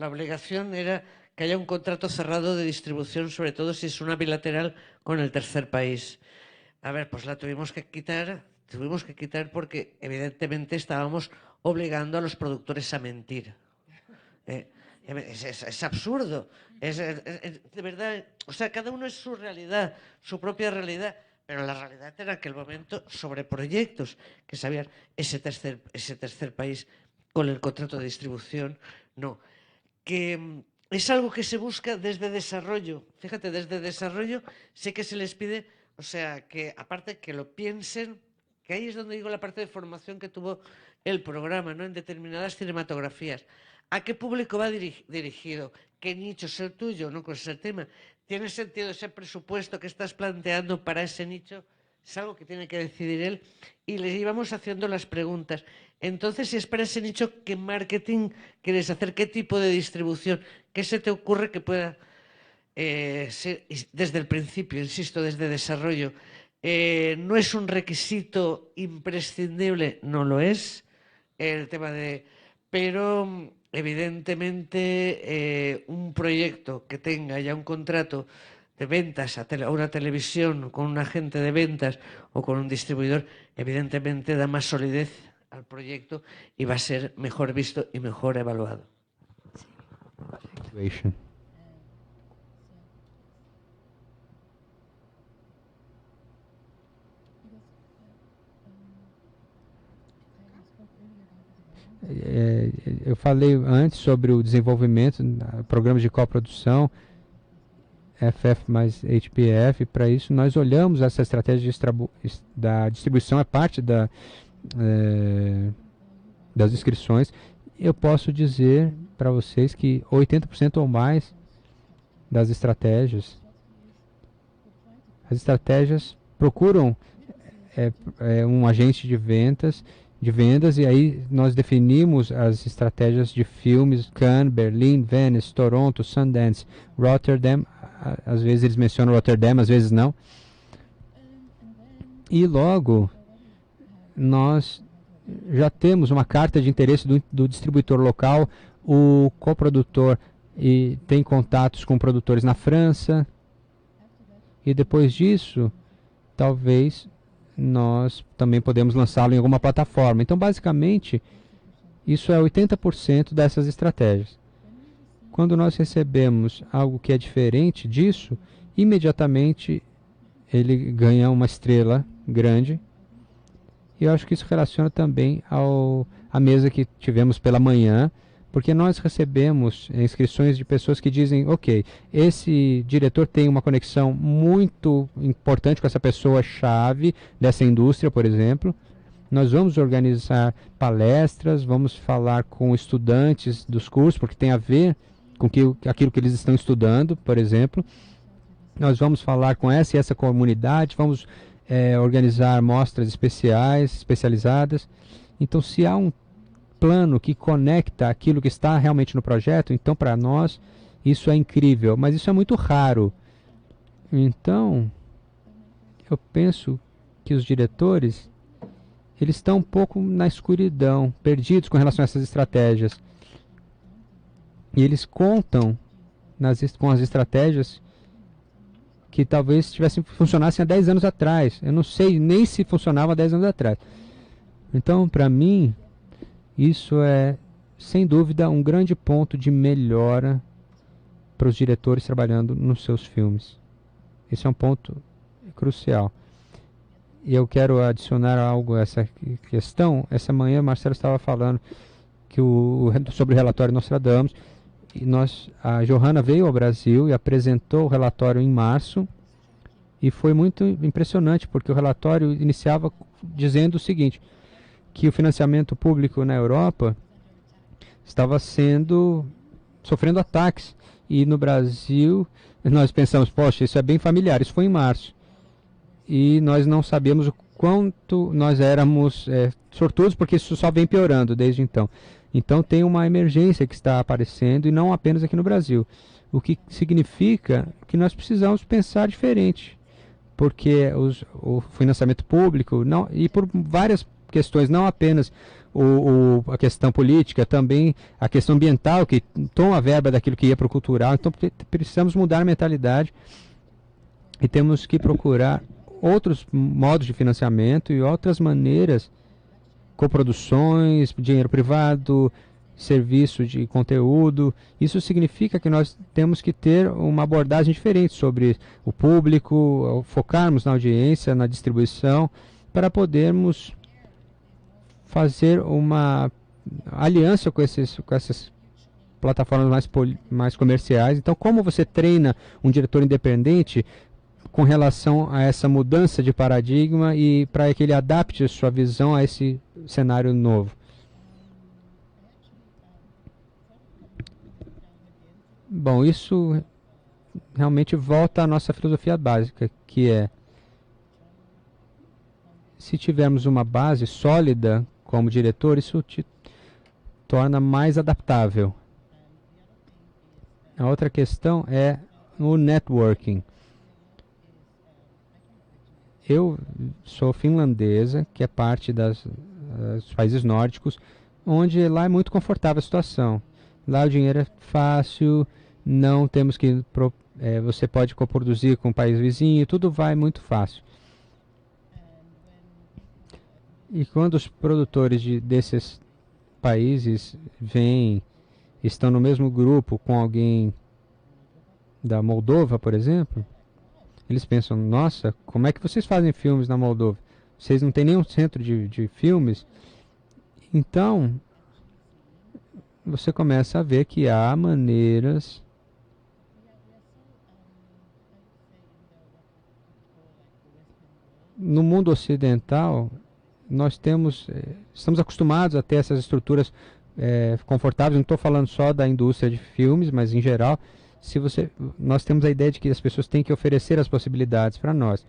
era que haya un contrato cerrado de distribución, sobre todo si es una bilateral con el tercer país. A ver, pues la tuvimos que quitar porque evidentemente estábamos obligando a los productores a mentir. Es absurdo, de verdad, o sea, cada uno es su realidad, su propia realidad, pero la realidad era en aquel momento sobre proyectos que sabían ese tercer país con el contrato de distribución, no, que es algo que se busca desde desarrollo. Fíjate, desde desarrollo sí que se les pide, o sea, que aparte que lo piensen, que ahí es donde digo la parte de formación que tuvo el programa, ¿no? En determinadas cinematografías. ¿A qué público va dirigido? ¿Qué nicho es el tuyo? ¿No? Con ese tema. ¿Tiene sentido ese presupuesto que estás planteando para ese nicho? Es algo que tiene que decidir él, y le íbamos haciendo las preguntas. Entonces, si es para ese nicho, ¿qué marketing quieres hacer? ¿Qué tipo de distribución? ¿Qué se te ocurre que pueda ser desde el principio, insisto, desde desarrollo? No es un requisito imprescindible, no lo es, el tema pero evidentemente un proyecto que tenga ya un contrato de ventas a una televisión con un agente de ventas o con un distribuidor, evidentemente da más solidez al proyecto y va a ser mejor visto y mejor evaluado. Eu falei antes sobre o desenvolvimento, programas de coprodução, FF mais HPF. Para isso, nós olhamos essa estratégia da distribuição, é parte das inscrições. Eu posso dizer para vocês que 80% ou mais das estratégias, as estratégias procuram um agente de vendas, e aí nós definimos as estratégias de filmes: Cannes, Berlim, Venice, Toronto, Sundance, Rotterdam. Às vezes eles mencionam Rotterdam, às vezes não. E logo nós já temos uma carta de interesse do distribuidor local, o coprodutor e tem contatos com produtores na França, e depois disso talvez nós também podemos lançá-lo em alguma plataforma. Então, basicamente, isso é 80% dessas estratégias. Quando nós recebemos algo que é diferente disso, imediatamente ele ganha uma estrela grande. E eu acho que isso relaciona também à mesa que tivemos pela manhã, porque nós recebemos inscrições de pessoas que dizem: ok, esse diretor tem uma conexão muito importante com essa pessoa-chave dessa indústria, por exemplo. Nós vamos organizar palestras, vamos falar com estudantes dos cursos, porque tem a ver com aquilo que eles estão estudando, por exemplo. Nós vamos falar com essa e essa comunidade, vamos organizar mostras especializadas. Então, se há um plano que conecta aquilo que está realmente no projeto, então para nós isso é incrível, mas isso é muito raro. Então, eu penso que os diretores, eles estão um pouco na escuridão, perdidos com relação a essas estratégias. E eles contam com as estratégias que talvez funcionassem há 10 anos atrás. Eu não sei nem se funcionava há 10 anos atrás. Então, para mim, isso é, sem dúvida, um grande ponto de melhora para os diretores trabalhando nos seus filmes. Esse é um ponto crucial. E eu quero adicionar algo a essa questão. Essa manhã, o Marcelo estava falando sobre o relatório Nostradamus. E a Johanna veio ao Brasil e apresentou o relatório em março. E foi muito impressionante, porque o relatório iniciava dizendo o seguinte: que o financiamento público na Europa estava sofrendo ataques. E no Brasil, nós pensamos: poxa, isso é bem familiar. Isso foi em março. E nós não sabemos o quanto nós éramos sortudos, porque isso só vem piorando desde então. Então tem uma emergência que está aparecendo, e não apenas aqui no Brasil. O que significa que nós precisamos pensar diferente. Porque o financiamento público, e por várias questões, não apenas a questão política, também a questão ambiental, que toma a verba daquilo que ia para o cultural. Então precisamos mudar a mentalidade e temos que procurar outros modos de financiamento e outras maneiras, coproduções, dinheiro privado, serviço de conteúdo. Isso significa que nós temos que ter uma abordagem diferente sobre o público, focarmos na audiência, na distribuição, para podermos fazer uma aliança com essas plataformas mais comerciais. Então, como você treina um diretor independente com relação a essa mudança de paradigma e para que ele adapte a sua visão a esse cenário novo? Bom, isso realmente volta à nossa filosofia básica, que é: se tivermos uma base sólida como diretor, isso te torna mais adaptável. A outra questão é o networking. Eu sou finlandesa, que é parte dos países nórdicos, onde lá é muito confortável a situação. Lá o dinheiro é fácil, não temos que... você pode coproduzir com o país vizinho, tudo vai muito fácil. E quando os produtores desses países estão no mesmo grupo com alguém da Moldova, por exemplo, eles pensam, nossa, como é que vocês fazem filmes na Moldova? Vocês não têm nenhum centro de filmes? Então, você começa a ver que há maneiras no mundo ocidental. Nós estamos acostumados a ter essas estruturas confortáveis. Não estou falando só da indústria de filmes, mas em geral, nós temos a ideia de que as pessoas têm que oferecer as possibilidades para nós.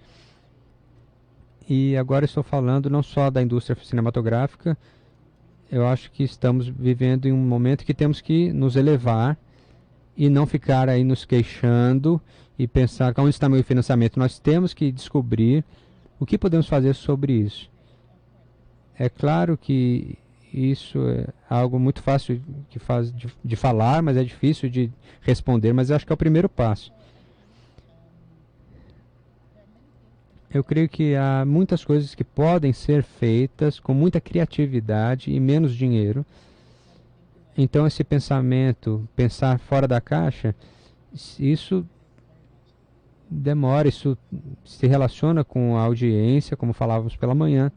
E agora estou falando não só da indústria cinematográfica. Eu acho que estamos vivendo em um momento que temos que nos elevar e não ficar aí nos queixando e pensar onde está meu financiamento. Nós temos que descobrir o que podemos fazer sobre isso. É claro que isso é algo muito fácil de falar, mas é difícil de responder, mas eu acho que é o primeiro passo. Eu creio que há muitas coisas que podem ser feitas com muita criatividade e menos dinheiro. Então esse pensamento, pensar fora da caixa, isso demora, isso se relaciona com a audiência, como falávamos pela manhã.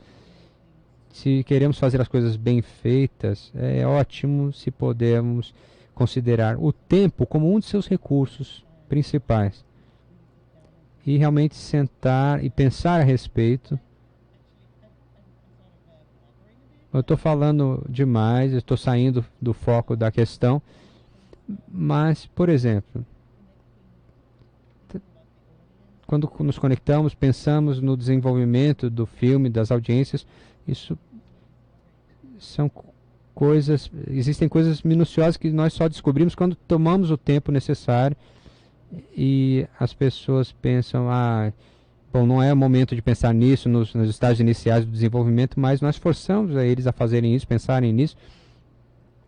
Se queremos fazer as coisas bem feitas, é ótimo se podemos considerar o tempo como um de seus recursos principais. E realmente sentar e pensar a respeito. Eu estou falando demais, estou saindo do foco da questão. Mas, por exemplo, quando nos conectamos, pensamos no desenvolvimento do filme, das audiências, isso são coisas, existem coisas minuciosas que nós só descobrimos quando tomamos o tempo necessário. E as pessoas pensam, bom, não é o momento de pensar nisso nos estágios iniciais do desenvolvimento, mas nós forçamos eles a fazerem isso, pensarem nisso.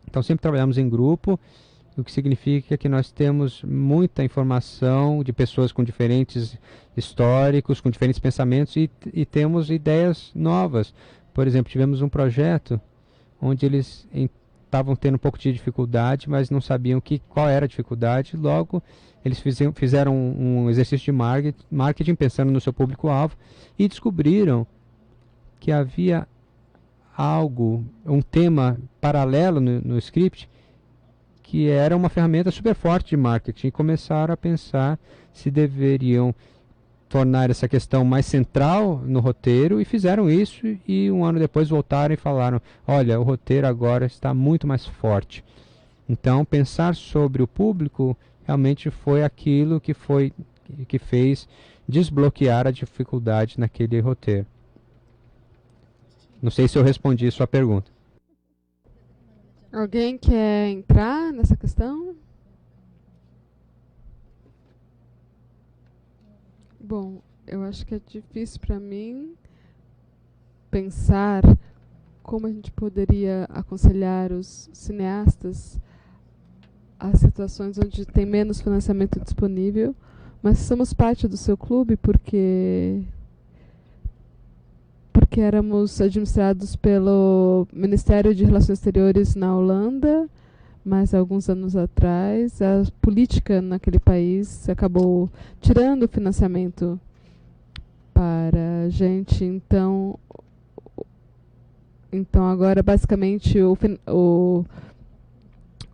Então sempre trabalhamos em grupo, o que significa que nós temos muita informação de pessoas com diferentes históricos, com diferentes pensamentos e temos ideias novas. Por exemplo, tivemos um projeto onde eles estavam tendo um pouco de dificuldade, mas não sabiam qual era a dificuldade. Logo, eles fizeram um exercício de marketing pensando no seu público-alvo e descobriram que havia um tema paralelo no script, que era uma ferramenta super forte de marketing, e começaram a pensar se deveriam tornar essa questão mais central no roteiro, e fizeram isso, e um ano depois voltaram e falaram, olha, o roteiro agora está muito mais forte. Então, pensar sobre o público realmente foi aquilo que fez desbloquear a dificuldade naquele roteiro. Não sei se eu respondi a sua pergunta. Alguém quer entrar nessa questão? Bom, eu acho que é difícil para mim pensar como a gente poderia aconselhar os cineastas a situações onde tem menos financiamento disponível, mas somos parte do seu clube porque éramos administrados pelo Ministério de Relações Exteriores na Holanda, mas alguns anos atrás a política naquele país acabou tirando o financiamento para a gente. Então agora basicamente o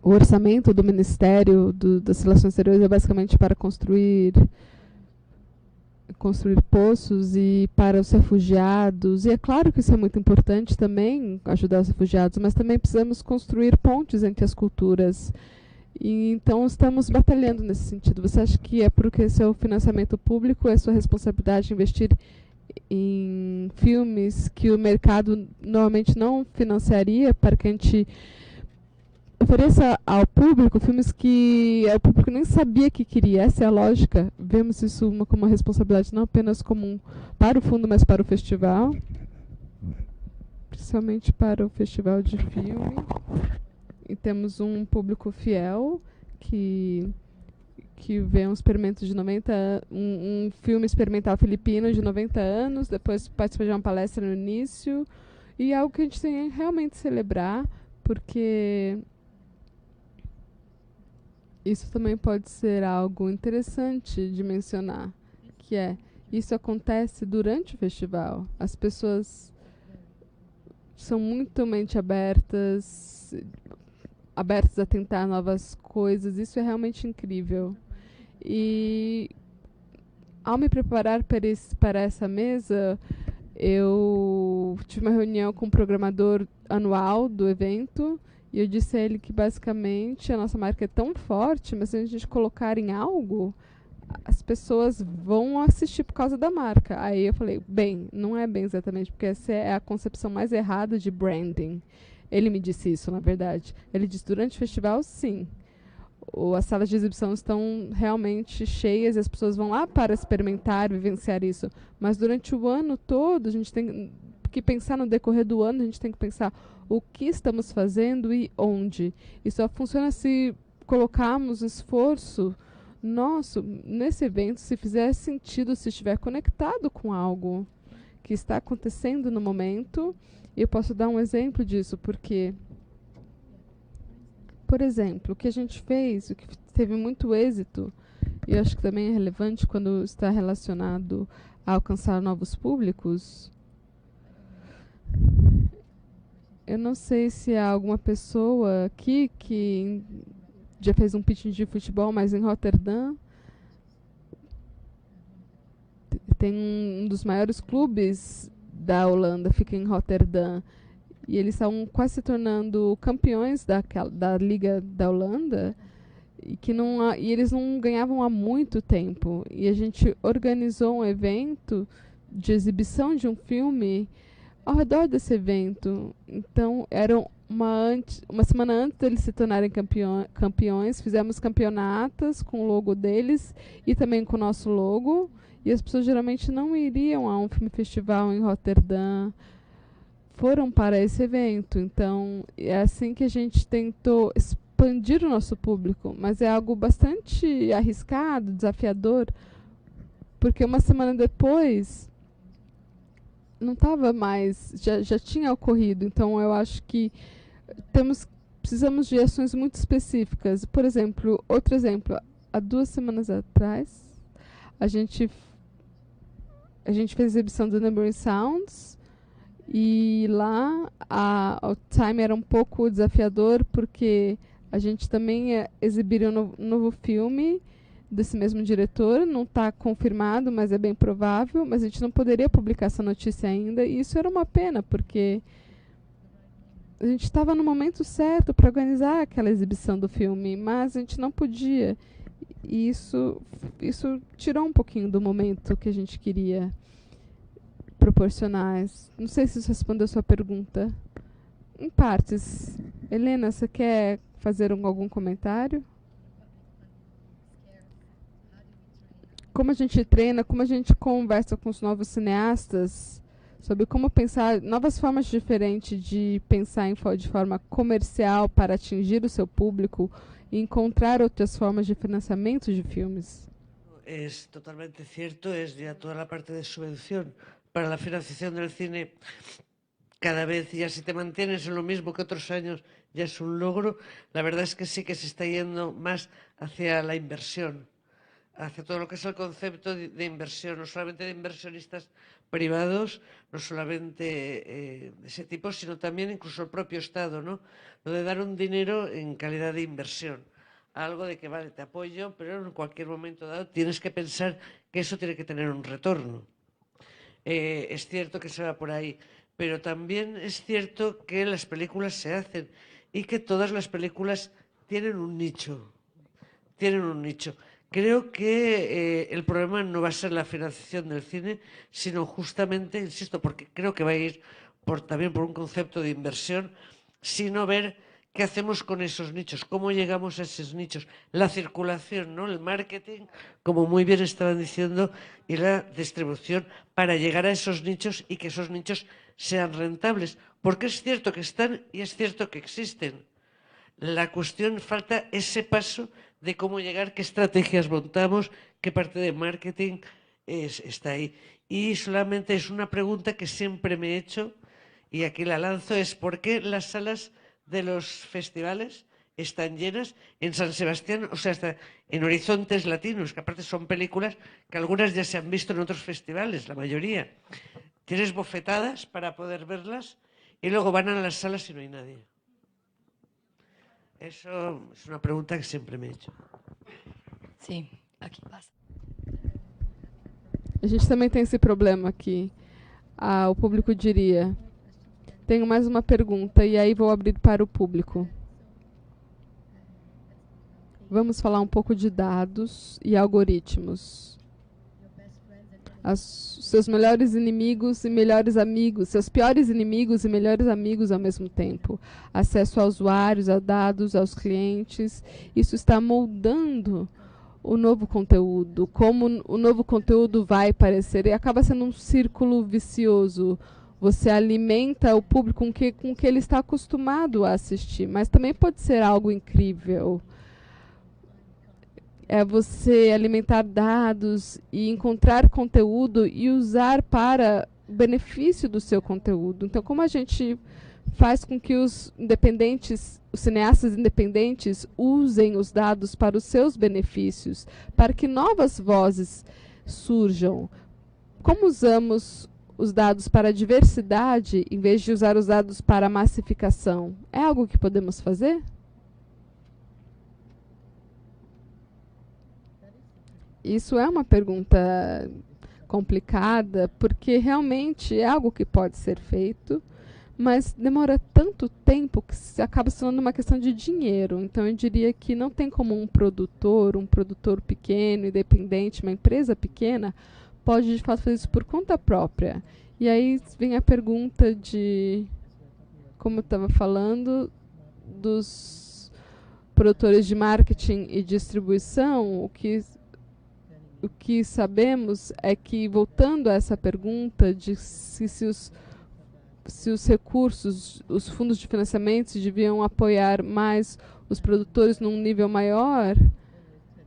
orçamento do Ministério das Relações Exteriores é basicamente para construir poços e para os refugiados, e é claro que isso é muito importante também, ajudar os refugiados, mas também precisamos construir pontes entre as culturas, e então estamos batalhando nesse sentido. Você acha que é porque esse é o financiamento público, é sua responsabilidade investir em filmes que o mercado normalmente não financiaria, para que a gente ofereça ao público filmes que o público nem sabia que queria. Essa é a lógica. Vemos isso como uma responsabilidade não apenas para o fundo, mas para o festival. Principalmente para o festival de filme. E temos um público fiel que vê um experimento de 90 um filme experimental filipino de 90 anos, depois participa de uma palestra no início. E é algo que a gente tem que realmente celebrar, porque isso também pode ser algo interessante de mencionar, que isso acontece durante o festival. As pessoas são muito mente abertas a tentar novas coisas. Isso é realmente incrível. E ao me preparar para essa mesa, eu tive uma reunião com o programador anual do evento e eu disse a ele que basicamente a nossa marca é tão forte, mas se a gente colocar em algo, as pessoas vão assistir por causa da marca. Aí eu falei, não é bem exatamente, porque essa é a concepção mais errada de branding. Ele me disse isso, na verdade. Ele disse, durante o festival, sim. As salas de exibição estão realmente cheias e as pessoas vão lá para experimentar, vivenciar isso. Mas durante o ano todo, a gente tem que pensar no decorrer do ano, a gente tem que pensar o que estamos fazendo e onde. E só funciona se colocarmos esforço nosso nesse evento, se fizer sentido, se estiver conectado com algo que está acontecendo no momento. Eu posso dar um exemplo disso, porque, por exemplo, o que a gente fez, o que teve muito êxito, e eu acho que também é relevante quando está relacionado a alcançar novos públicos. Eu não sei se há alguma pessoa aqui que já fez um pitch de futebol, mas em Roterdã tem um dos maiores clubes da Holanda, fica em Roterdã, e eles estavam quase se tornando campeões da Liga da Holanda, e eles não ganhavam há muito tempo. E a gente organizou um evento de exibição de um filme ao redor desse evento. Então, era uma semana antes deles se tornarem campeões, fizemos campeonatos com o logo deles e também com o nosso logo. E as pessoas geralmente não iriam a um filme festival em Roterdã, foram para esse evento. Então, é assim que a gente tentou expandir o nosso público, mas é algo bastante arriscado, desafiador, porque uma semana depois não estava mais, já tinha ocorrido. Então, eu acho que precisamos de ações muito específicas. Por exemplo, outro exemplo, há 2 semanas atrás, a gente fez a exibição do Neighboring Sounds e lá o time era um pouco desafiador porque a gente também ia exibir um novo filme desse mesmo diretor, não está confirmado, mas é bem provável, mas a gente não poderia publicar essa notícia ainda, e isso era uma pena, porque a gente estava no momento certo para organizar aquela exibição do filme, mas a gente não podia. E isso tirou um pouquinho do momento que a gente queria proporcionar. Não sei se isso respondeu a sua pergunta. Em partes. Helena, você quer fazer algum comentário? Como a gente treina, como a gente conversa com os novos cineastas sobre como pensar novas formas diferentes de pensar de forma comercial para atingir o seu público e encontrar outras formas de financiamento de filmes. Es totalmente cierto, es ya toda la parte de subvención para la financiación del cine. Cada vez ya si te mantienes en lo mismo que otros años ya es un logro. La verdad es que sí que se está yendo más hacia la inversión, hacia todo lo que es el concepto de inversión, no solamente de inversionistas privados, no solamente de ese tipo, sino también incluso el propio Estado, ¿no? Lo de dar un dinero en calidad de inversión. Algo de que, vale, te apoyo, pero en cualquier momento dado tienes que pensar que eso tiene que tener un retorno. Es cierto que se va por ahí, pero también es cierto que las películas se hacen y que todas las películas tienen un nicho. Tienen un nicho. Creo que el problema no va a ser la financiación del cine, sino justamente, insisto, porque creo que va a ir también por un concepto de inversión, sino ver ¿Qué hacemos con esos nichos? ¿Cómo llegamos a esos nichos? La circulación, ¿no? El marketing, como muy bien estaban diciendo, y la distribución para llegar a esos nichos y que esos nichos sean rentables. Porque es cierto que están y es cierto que existen. La cuestión, falta ese paso de cómo llegar, qué estrategias montamos, qué parte de marketing está ahí. Y solamente es una pregunta que siempre me he hecho, y aquí la lanzo, es ¿por qué las salas de los festivales están llenas en San Sebastián, o sea, hasta en Horizontes Latinos, que aparte son películas que algunas ya se han visto en otros festivales, la mayoría? Tienes bofetadas para poder verlas y luego van a las salas y no hay nadie. Eso es una pregunta que siempre me he hecho. Sim, aqui passa. A gente também tem esse problema aqui. O público diria. Tenho mais uma pergunta e aí vou abrir para o público. Vamos falar um pouco de dados e algoritmos. Seus melhores inimigos e melhores amigos, seus piores inimigos e melhores amigos ao mesmo tempo. Acesso a usuários, a dados, aos clientes. Isso está moldando o novo conteúdo, como o novo conteúdo vai parecer, e acaba sendo um círculo vicioso. Você alimenta o público com que ele está acostumado a assistir, mas também pode ser algo incrível. É você alimentar dados e encontrar conteúdo e usar para o benefício do seu conteúdo. Então, como a gente faz com que os cineastas independentes usem os dados para os seus benefícios, para que novas vozes surjam? Como usamos os dados para a diversidade em vez de usar os dados para a massificação? É algo que podemos fazer? Isso é uma pergunta complicada, porque realmente é algo que pode ser feito, mas demora tanto tempo que acaba sendo uma questão de dinheiro. Então, eu diria que não tem como um produtor pequeno, independente, uma empresa pequena, pode, de fato, fazer isso por conta própria. E aí vem a pergunta de, como eu estava falando, dos produtores de marketing e distribuição. O que sabemos é que, voltando a essa pergunta de se os recursos, os fundos de financiamento deviam apoiar mais os produtores num nível maior,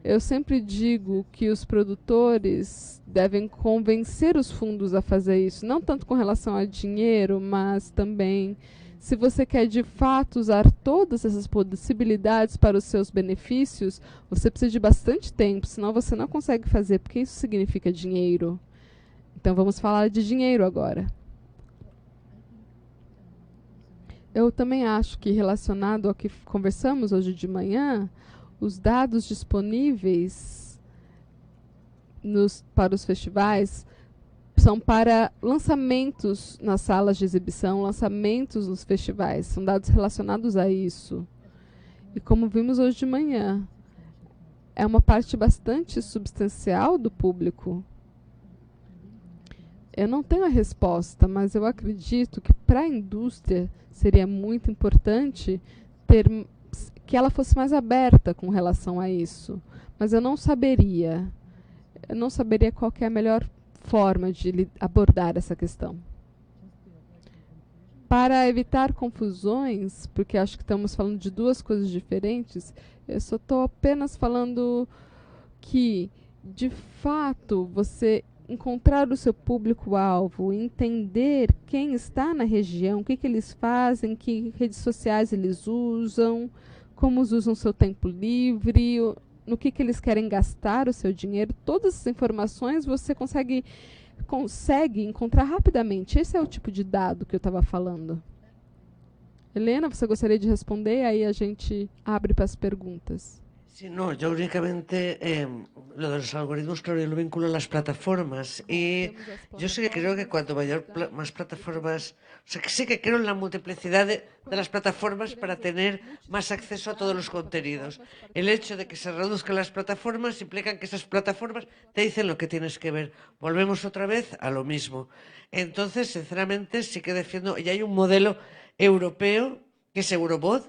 eu sempre digo que os produtores devem convencer os fundos a fazer isso, não tanto com relação a dinheiro, mas também, se você quer de fato usar todas essas possibilidades para os seus benefícios, você precisa de bastante tempo, senão você não consegue fazer, porque isso significa dinheiro. Então vamos falar de dinheiro agora. Eu também acho que, relacionado ao que conversamos hoje de manhã, os dados disponíveis para os festivais são para lançamentos nas salas de exibição, lançamentos nos festivais. São dados relacionados a isso. E como vimos hoje de manhã, é uma parte bastante substancial do público. Eu não tenho a resposta, mas eu acredito que para a indústria seria muito importante que ela fosse mais aberta com relação a isso. Mas eu não saberia qual que é a melhor forma de abordar essa questão. Para evitar confusões, porque acho que estamos falando de duas coisas diferentes, eu só estou apenas falando que, de fato, você encontrar o seu público-alvo, entender quem está na região, o que eles fazem, que redes sociais eles usam, como usam seu tempo livre, no que eles querem gastar o seu dinheiro. Todas essas informações você consegue encontrar rapidamente. Esse é o tipo de dado que eu estava falando. Helena, você gostaria de responder? Aí a gente abre para as perguntas. Sí, no, yo únicamente lo de los algoritmos, claro, yo lo vinculo a las plataformas, y yo sí que creo que cuanto más plataformas, o sea, que sí que creo en la multiplicidad de las plataformas para tener más acceso a todos los contenidos. El hecho de que se reduzcan las plataformas implica que esas plataformas te dicen lo que tienes que ver. Volvemos otra vez a lo mismo. Entonces, sinceramente, sí que defiendo, y hay un modelo europeo que es Eurobot,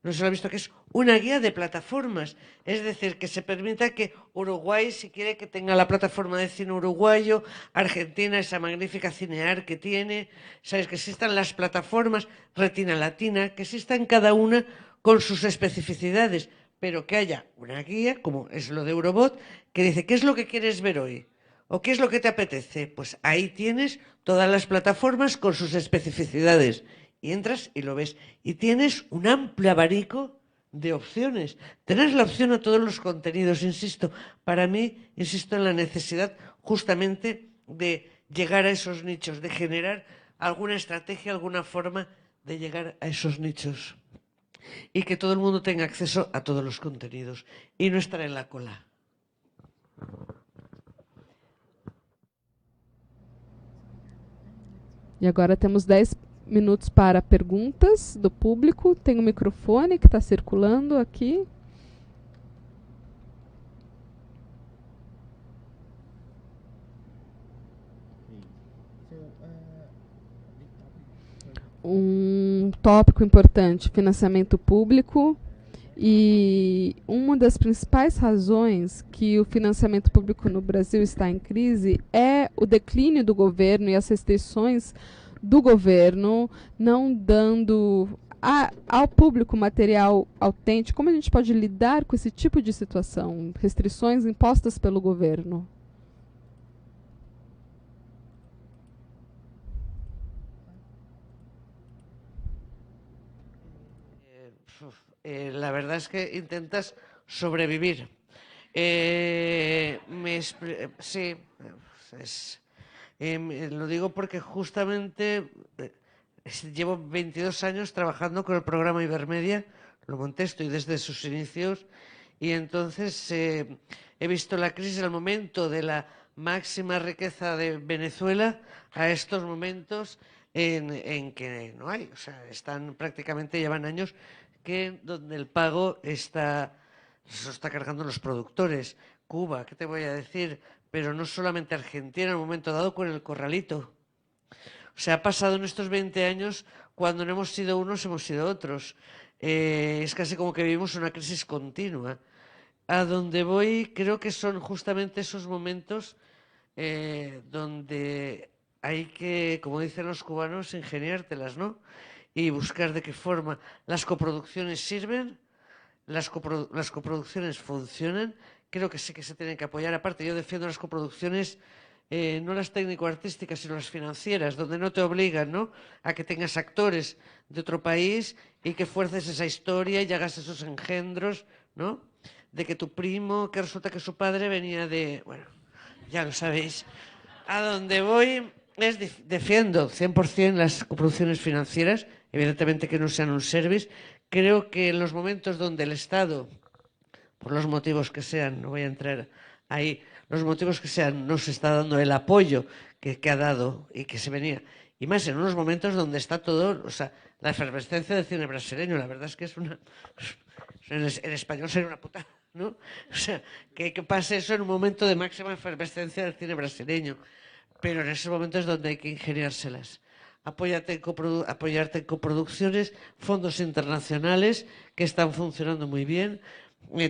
no se lo ha visto, que es una guía de plataformas. Es decir, que se permita que Uruguay, si quiere, que tenga la plataforma de cine uruguayo, Argentina, esa magnífica Cinear que tiene, sabes, que existan las plataformas, Retina Latina, que existan cada una con sus especificidades, pero que haya una guía, como es lo de Eurobot, que dice, ¿qué es lo que quieres ver hoy? ¿O qué es lo que te apetece? Pues ahí tienes todas las plataformas con sus especificidades. Y entras y lo ves. Y tienes un amplio abanico de opciones. Tenés la opción a todos los contenidos, insisto. Para mí, insisto en la necesidad justamente de llegar a esos nichos, de generar alguna estrategia, alguna forma de llegar a esos nichos. Y que todo el mundo tenga acceso a todos los contenidos y no estar en la cola. E agora temos 10 minutos para perguntas do público. Tem um microfone que está circulando aqui. Um tópico importante, financiamento público. E uma das principais razões que o financiamento público no Brasil está em crise é o declínio do governo e as restrições do governo não dando ao público material autêntico. Como a gente pode lidar com esse tipo de situação? Restrições impostas pelo governo. La verdad es que intentas sobrevivir. Sí, lo digo porque justamente llevo 22 años trabajando con el programa Ibermedia, lo monté, estoy desde sus inicios, y entonces he visto la crisis al momento de la máxima riqueza de Venezuela a estos momentos en que no hay, o sea, están prácticamente, llevan años donde el pago se está cargando los productores. Cuba, ¿qué te voy a decir? Pero no solamente Argentina, en un momento dado con el corralito. O sea, ha pasado en estos 20 años, cuando no hemos sido unos, hemos sido otros. Es casi como que vivimos una crisis continua. A donde voy, creo que son justamente esos momentos donde hay que, como dicen los cubanos, ingeniártelas, ¿no? Y buscar de qué forma las coproducciones sirven, las coproducciones funcionan. Creo que sí que se tienen que apoyar. Aparte, yo defiendo las coproducciones, no las técnico-artísticas, sino las financieras, donde no te obligan, ¿no?, a que tengas actores de otro país y que fuerces esa historia y hagas esos engendros, ¿no?, de que tu primo, que resulta que su padre venía de... Bueno, ya lo sabéis. A donde voy es defiendo 100% las coproducciones financieras, evidentemente que no sean un service. Creo que en los momentos donde el Estado, por los motivos que sean, no voy a entrar ahí, los motivos que sean, no se está dando el apoyo que ha dado y que se venía, y más en unos momentos donde está todo, o sea, la efervescencia del cine brasileño, la verdad es que es una... En español sería una putada, ¿no? O sea, que pase eso en un momento de máxima efervescencia del cine brasileño. Pero en esos momentos donde hay que ingeniárselas. Apoyarte en coproducciones, fondos internacionales que están funcionando muy bien,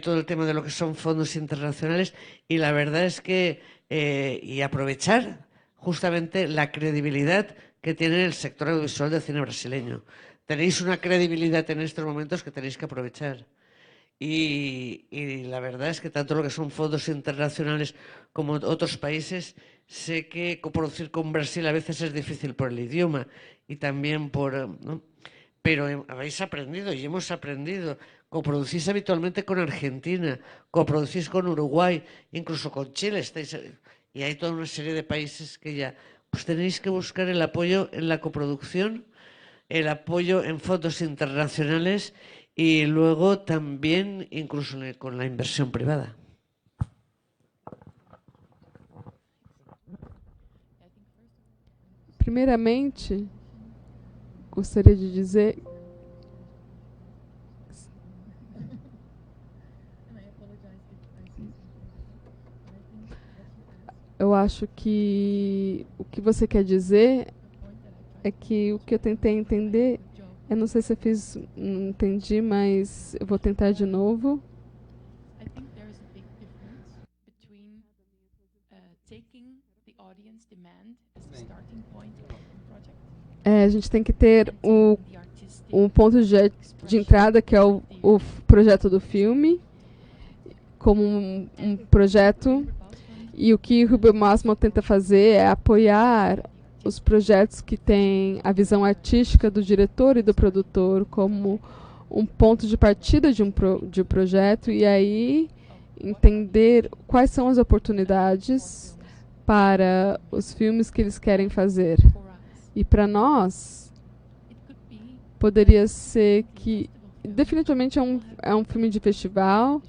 todo el tema de lo que son fondos internacionales, y la verdad es que y aprovechar justamente la credibilidad que tiene el sector audiovisual del cine brasileño. Tenéis una credibilidad en estos momentos que tenéis que aprovechar. Y la verdad es que tanto lo que son fondos internacionales como otros países, sé que coproducir con Brasil a veces es difícil por el idioma y también por... ¿no? Pero habéis aprendido y hemos aprendido. Coproducís habitualmente con Argentina, coproducís con Uruguay, incluso con Chile. Y hay toda una serie de países que ya... Pues tenéis que buscar el apoyo en la coproducción, el apoyo en fondos internacionales y luego también incluso con la inversión privada. Primeiramente, gostaria de dizer eu acho que o que você quer dizer é que o que eu tentei entender Eu não sei se eu fiz, não entendi, mas eu vou tentar de novo. I think there is a big difference between taking the audience demand as the starting point of the project. A gente tem que ter and taking the artistic um ponto de entrada, que é o projeto do filme, como um projeto. E o que o Huber Massmann tenta fazer é apoiar os projetos que têm a visão artística do diretor e do produtor como um ponto de partida de um projeto, e aí entender quais são as oportunidades para os filmes que eles querem fazer. for us. E para nós, It could be poderia ser que definitivamente é um filme de festival,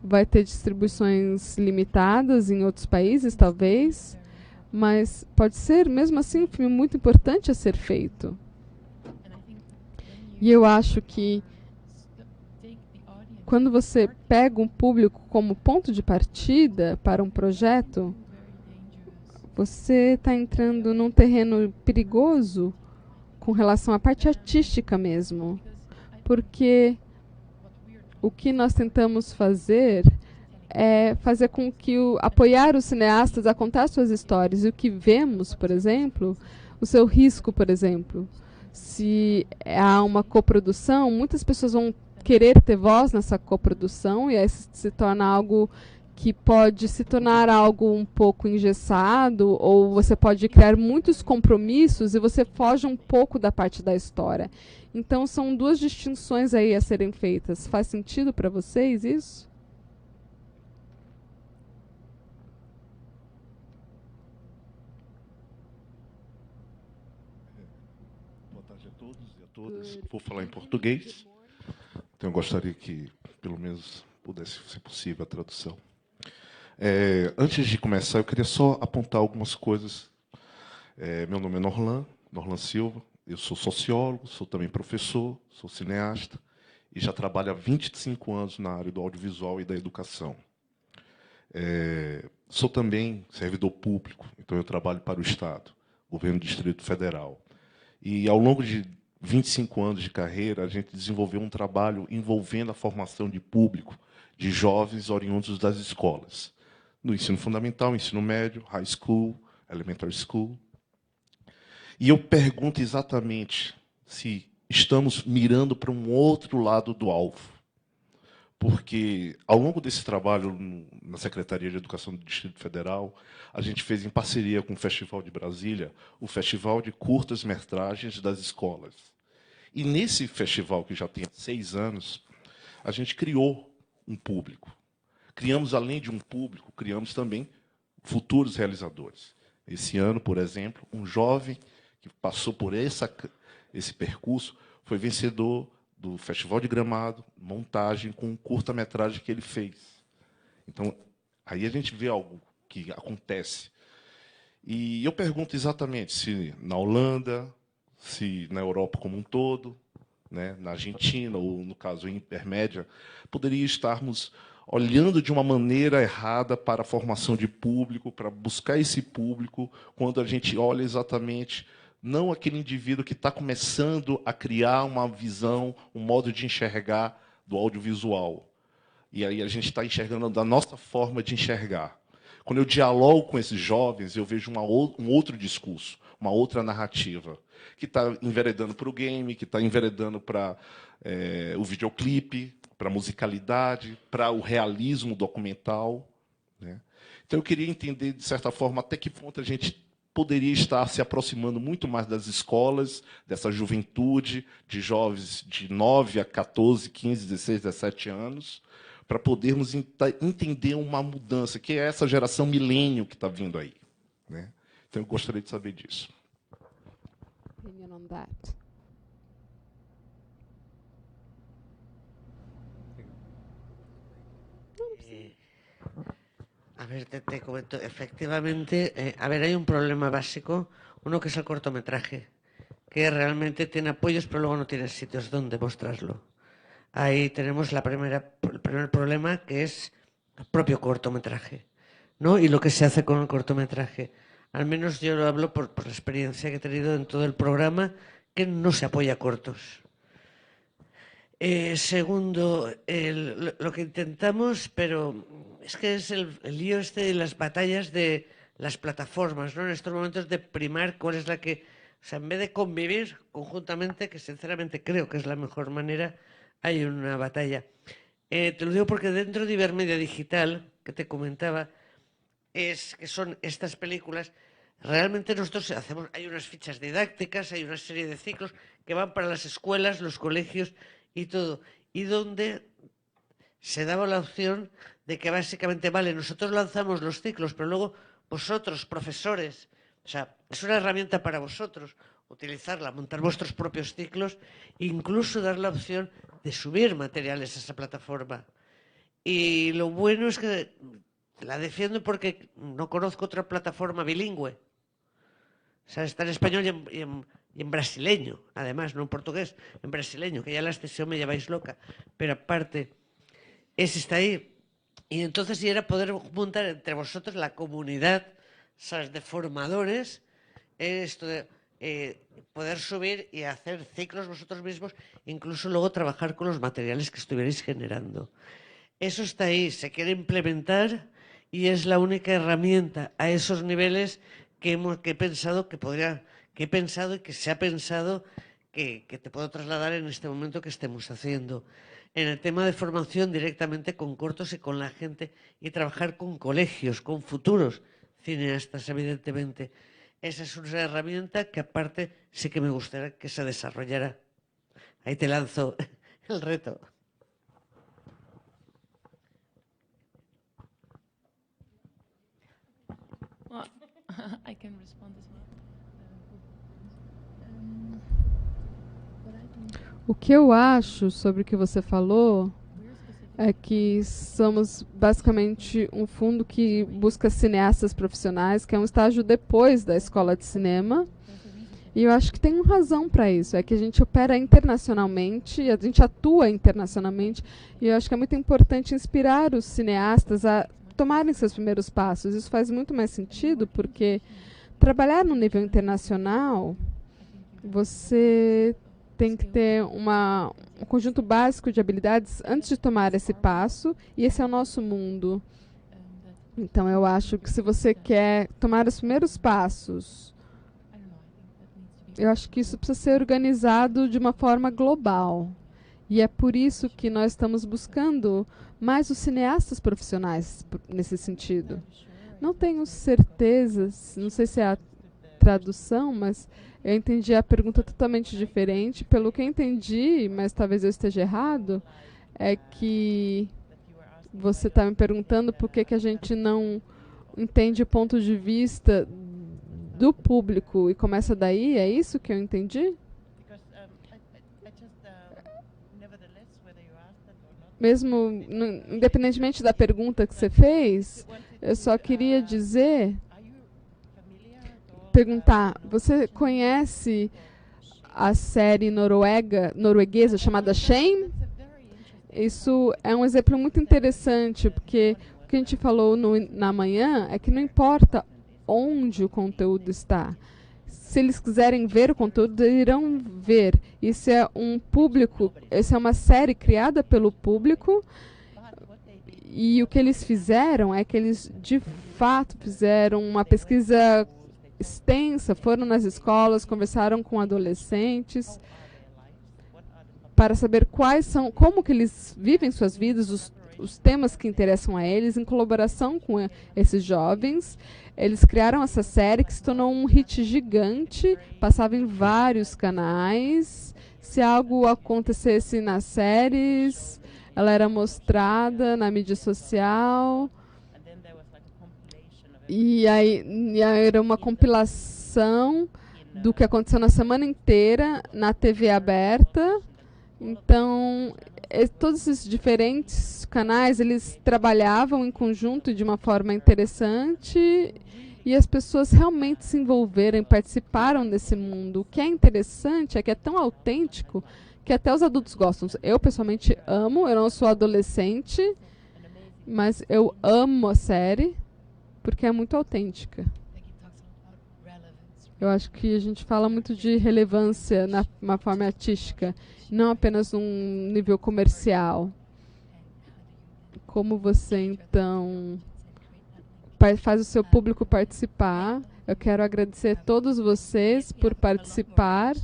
vai ter distribuições limitadas em outros países, talvez, mas pode ser, mesmo assim, um filme muito importante a ser feito. and I think when E eu acho que take the audience quando você pega um público como ponto de partida para um projeto, very dangerous você está entrando num terreno perigoso com relação à parte artística mesmo. Porque o que nós tentamos fazer é fazer com que apoiar os cineastas a contar suas histórias. E o que vemos, por exemplo, o seu risco, por exemplo. Se há uma coprodução, muitas pessoas vão querer ter voz nessa coprodução, e aí se torna algo que pode se tornar algo um pouco engessado, ou você pode criar muitos compromissos e você foge um pouco da parte da história. Então são duas distinções aí a serem feitas. Faz sentido para vocês isso? Boa tarde a todos e a todas. Vou falar em português, então eu gostaria que, pelo menos, pudesse ser possível a tradução. Antes de começar, eu queria só apontar algumas coisas. Meu nome é Norlan Silva, eu sou sociólogo, sou também professor, sou cineasta e já trabalho há 25 anos na área do audiovisual e da educação. Sou também servidor público, então eu trabalho para o Estado, governo do Distrito Federal. E, ao longo de 25 anos de carreira, a gente desenvolveu um trabalho envolvendo a formação de público de jovens oriundos das escolas, no ensino fundamental, ensino médio, high school, elementary school. E eu pergunto exatamente se estamos mirando para um outro lado do alvo. Porque, ao longo desse trabalho na Secretaria de Educação do Distrito Federal, a gente fez, em parceria com o Festival de Brasília, o Festival de Curtas-Metragens das Escolas. E, nesse festival, que já tem 6 anos, a gente criou um público. Criamos, além de um público, criamos também futuros realizadores. Esse ano, por exemplo, um jovem que passou por esse percurso foi vencedor do Festival de Gramado, montagem com um curta-metragem que ele fez. Então, aí a gente vê algo que acontece. E eu pergunto exatamente se na Holanda, se na Europa como um todo, né, na Argentina, ou, no caso, em Intermédia, poderia estarmos olhando de uma maneira errada para a formação de público, para buscar esse público, quando a gente olha exatamente não aquele indivíduo que está começando a criar uma visão, um modo de enxergar do audiovisual. E aí a gente está enxergando da nossa forma de enxergar. Quando eu dialogo com esses jovens, eu vejo um outro discurso, uma outra narrativa, que está enveredando para o game, que está enveredando para o videoclipe, para a musicalidade, para o realismo documental, né? Então, eu queria entender, de certa forma, até que ponto a gente poderia estar se aproximando muito mais das escolas, dessa juventude, de jovens de 9 a 14, 15, 16, 17 anos, para podermos entender uma mudança, que é essa geração milênio que está vindo aí, né? Então, eu gostaria de saber disso. Opinion on that. A ver, te comento. Efectivamente, hay un problema básico, uno que es el cortometraje, que realmente tiene apoyos, pero luego no tiene sitios donde mostrarlo. Ahí tenemos el primer problema, que es el propio cortometraje, ¿no? Y lo que se hace con el cortometraje. Al menos yo lo hablo por la experiencia que he tenido en todo el programa, que no se apoya a cortos. Segundo, lo que intentamos, pero es que es el lío este de las batallas de las plataformas, ¿no? En estos momentos de primar cuál es la que, o sea, en vez de convivir conjuntamente, que sinceramente creo que es la mejor manera, hay una batalla. Te lo digo porque dentro de Ibermedia Digital, que te comentaba, es que son estas películas, realmente nosotros hay unas fichas didácticas, hay una serie de ciclos que van para las escuelas, los colegios y todo, y donde se daba la opción de que básicamente, vale, nosotros lanzamos los ciclos, pero luego vosotros, profesores, o sea, es una herramienta para vosotros, utilizarla, montar vuestros propios ciclos, incluso dar la opción de subir materiales a esa plataforma. Y lo bueno es que la defiendo porque no conozco otra plataforma bilingüe. O sea, está en español y en brasileño, además, no en portugués, en brasileño, que ya la extensión me lleváis loca. Pero aparte, ese está ahí. Y entonces sí era poder montar entre vosotros la comunidad, ¿sabes?, de formadores, esto de poder subir y hacer ciclos vosotros mismos, incluso luego trabajar con los materiales que estuvierais generando. Eso está ahí, se quiere implementar y es la única herramienta a esos niveles que he pensado y que se ha pensado que te puedo trasladar en este momento que estemos haciendo. En el tema de formación directamente con cortos y con la gente y trabajar con colegios, con futuros cineastas, evidentemente. Esa es una herramienta que aparte sí que me gustaría que se desarrollara. Ahí te lanzo el reto. Well, I can respond as well. O que eu acho sobre o que você falou é que somos basicamente um fundo que busca cineastas profissionais, que é um estágio depois da escola de cinema. E eu acho que tem uma razão para isso, é que a gente opera internacionalmente, a gente atua internacionalmente, e eu acho que é muito importante inspirar os cineastas a tomarem seus primeiros passos. Isso faz muito mais sentido, porque trabalhar no nível internacional, você tem que ter um conjunto básico de habilidades antes de tomar esse passo, e esse é o nosso mundo. Então eu acho que se você quer tomar os primeiros passos, eu acho que isso precisa ser organizado de uma forma global. E é por isso que nós estamos buscando mais os cineastas profissionais nesse sentido. Não tenho certeza, não sei se é a tradução, mas eu entendi a pergunta totalmente diferente. Pelo que eu entendi, mas talvez eu esteja errado, é que você está me perguntando por que a gente não entende o ponto de vista do público e começa daí? É isso que eu entendi? Mesmo, independentemente da pergunta que você fez, eu só queria perguntar, você conhece a série norueguesa chamada Shame? Isso é um exemplo muito interessante, porque o que a gente falou na manhã é que não importa onde o conteúdo está. Se eles quiserem ver o conteúdo, eles irão ver. Isso é essa é uma série criada pelo público, e o que eles fizeram é que eles, de fato, fizeram uma pesquisa extensa, foram nas escolas, conversaram com adolescentes para saber como que eles vivem suas vidas, os temas que interessam a eles, em colaboração com esses jovens. Eles criaram essa série que se tornou um hit gigante, passava em vários canais. Se algo acontecesse nas séries, ela era mostrada na mídia social. E aí era uma compilação do que aconteceu na semana inteira na TV aberta. Então, todos esses diferentes canais, eles trabalhavam em conjunto de uma forma interessante, e as pessoas realmente se envolveram, participaram desse mundo. O que é interessante é que é tão autêntico que até os adultos gostam. Eu, pessoalmente, amo. Eu não sou adolescente, mas eu amo a série porque é muito autêntica. Eu acho que a gente fala muito de relevância na uma forma artística, não apenas num nível comercial. Como você, então, faz o seu público participar? Eu quero agradecer a todos vocês por participar.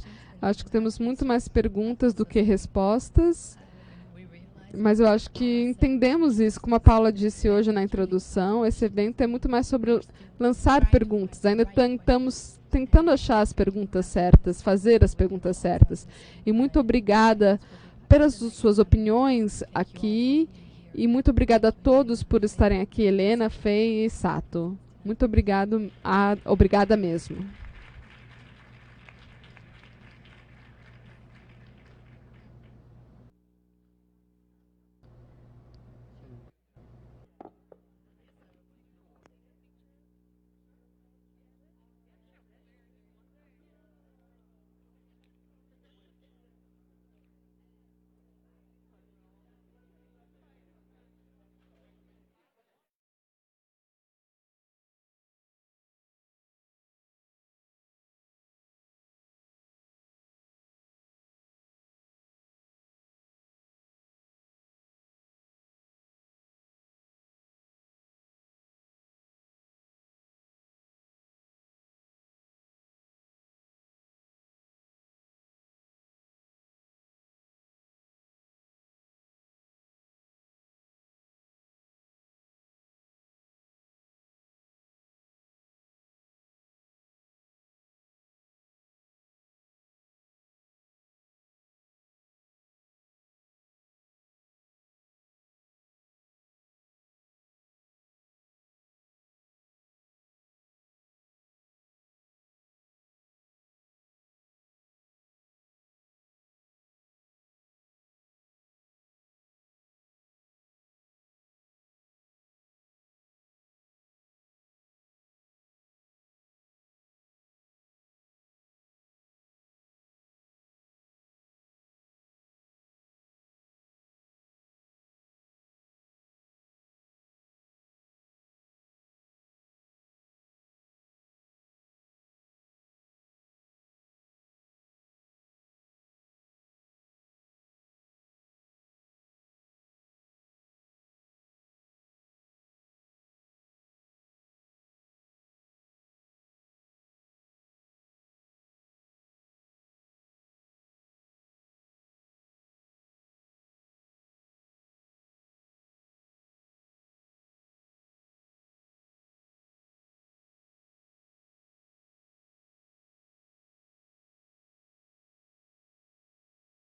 Acho que temos muito mais perguntas do que respostas. Mas eu acho que entendemos isso, como a Paula disse hoje na introdução, esse evento é muito mais sobre lançar perguntas. Ainda estamos tentando achar as perguntas certas, fazer as perguntas certas. E muito obrigada pelas suas opiniões aqui, e muito obrigada a todos por estarem aqui, Helena, Fei e Sato. Muito obrigada mesmo.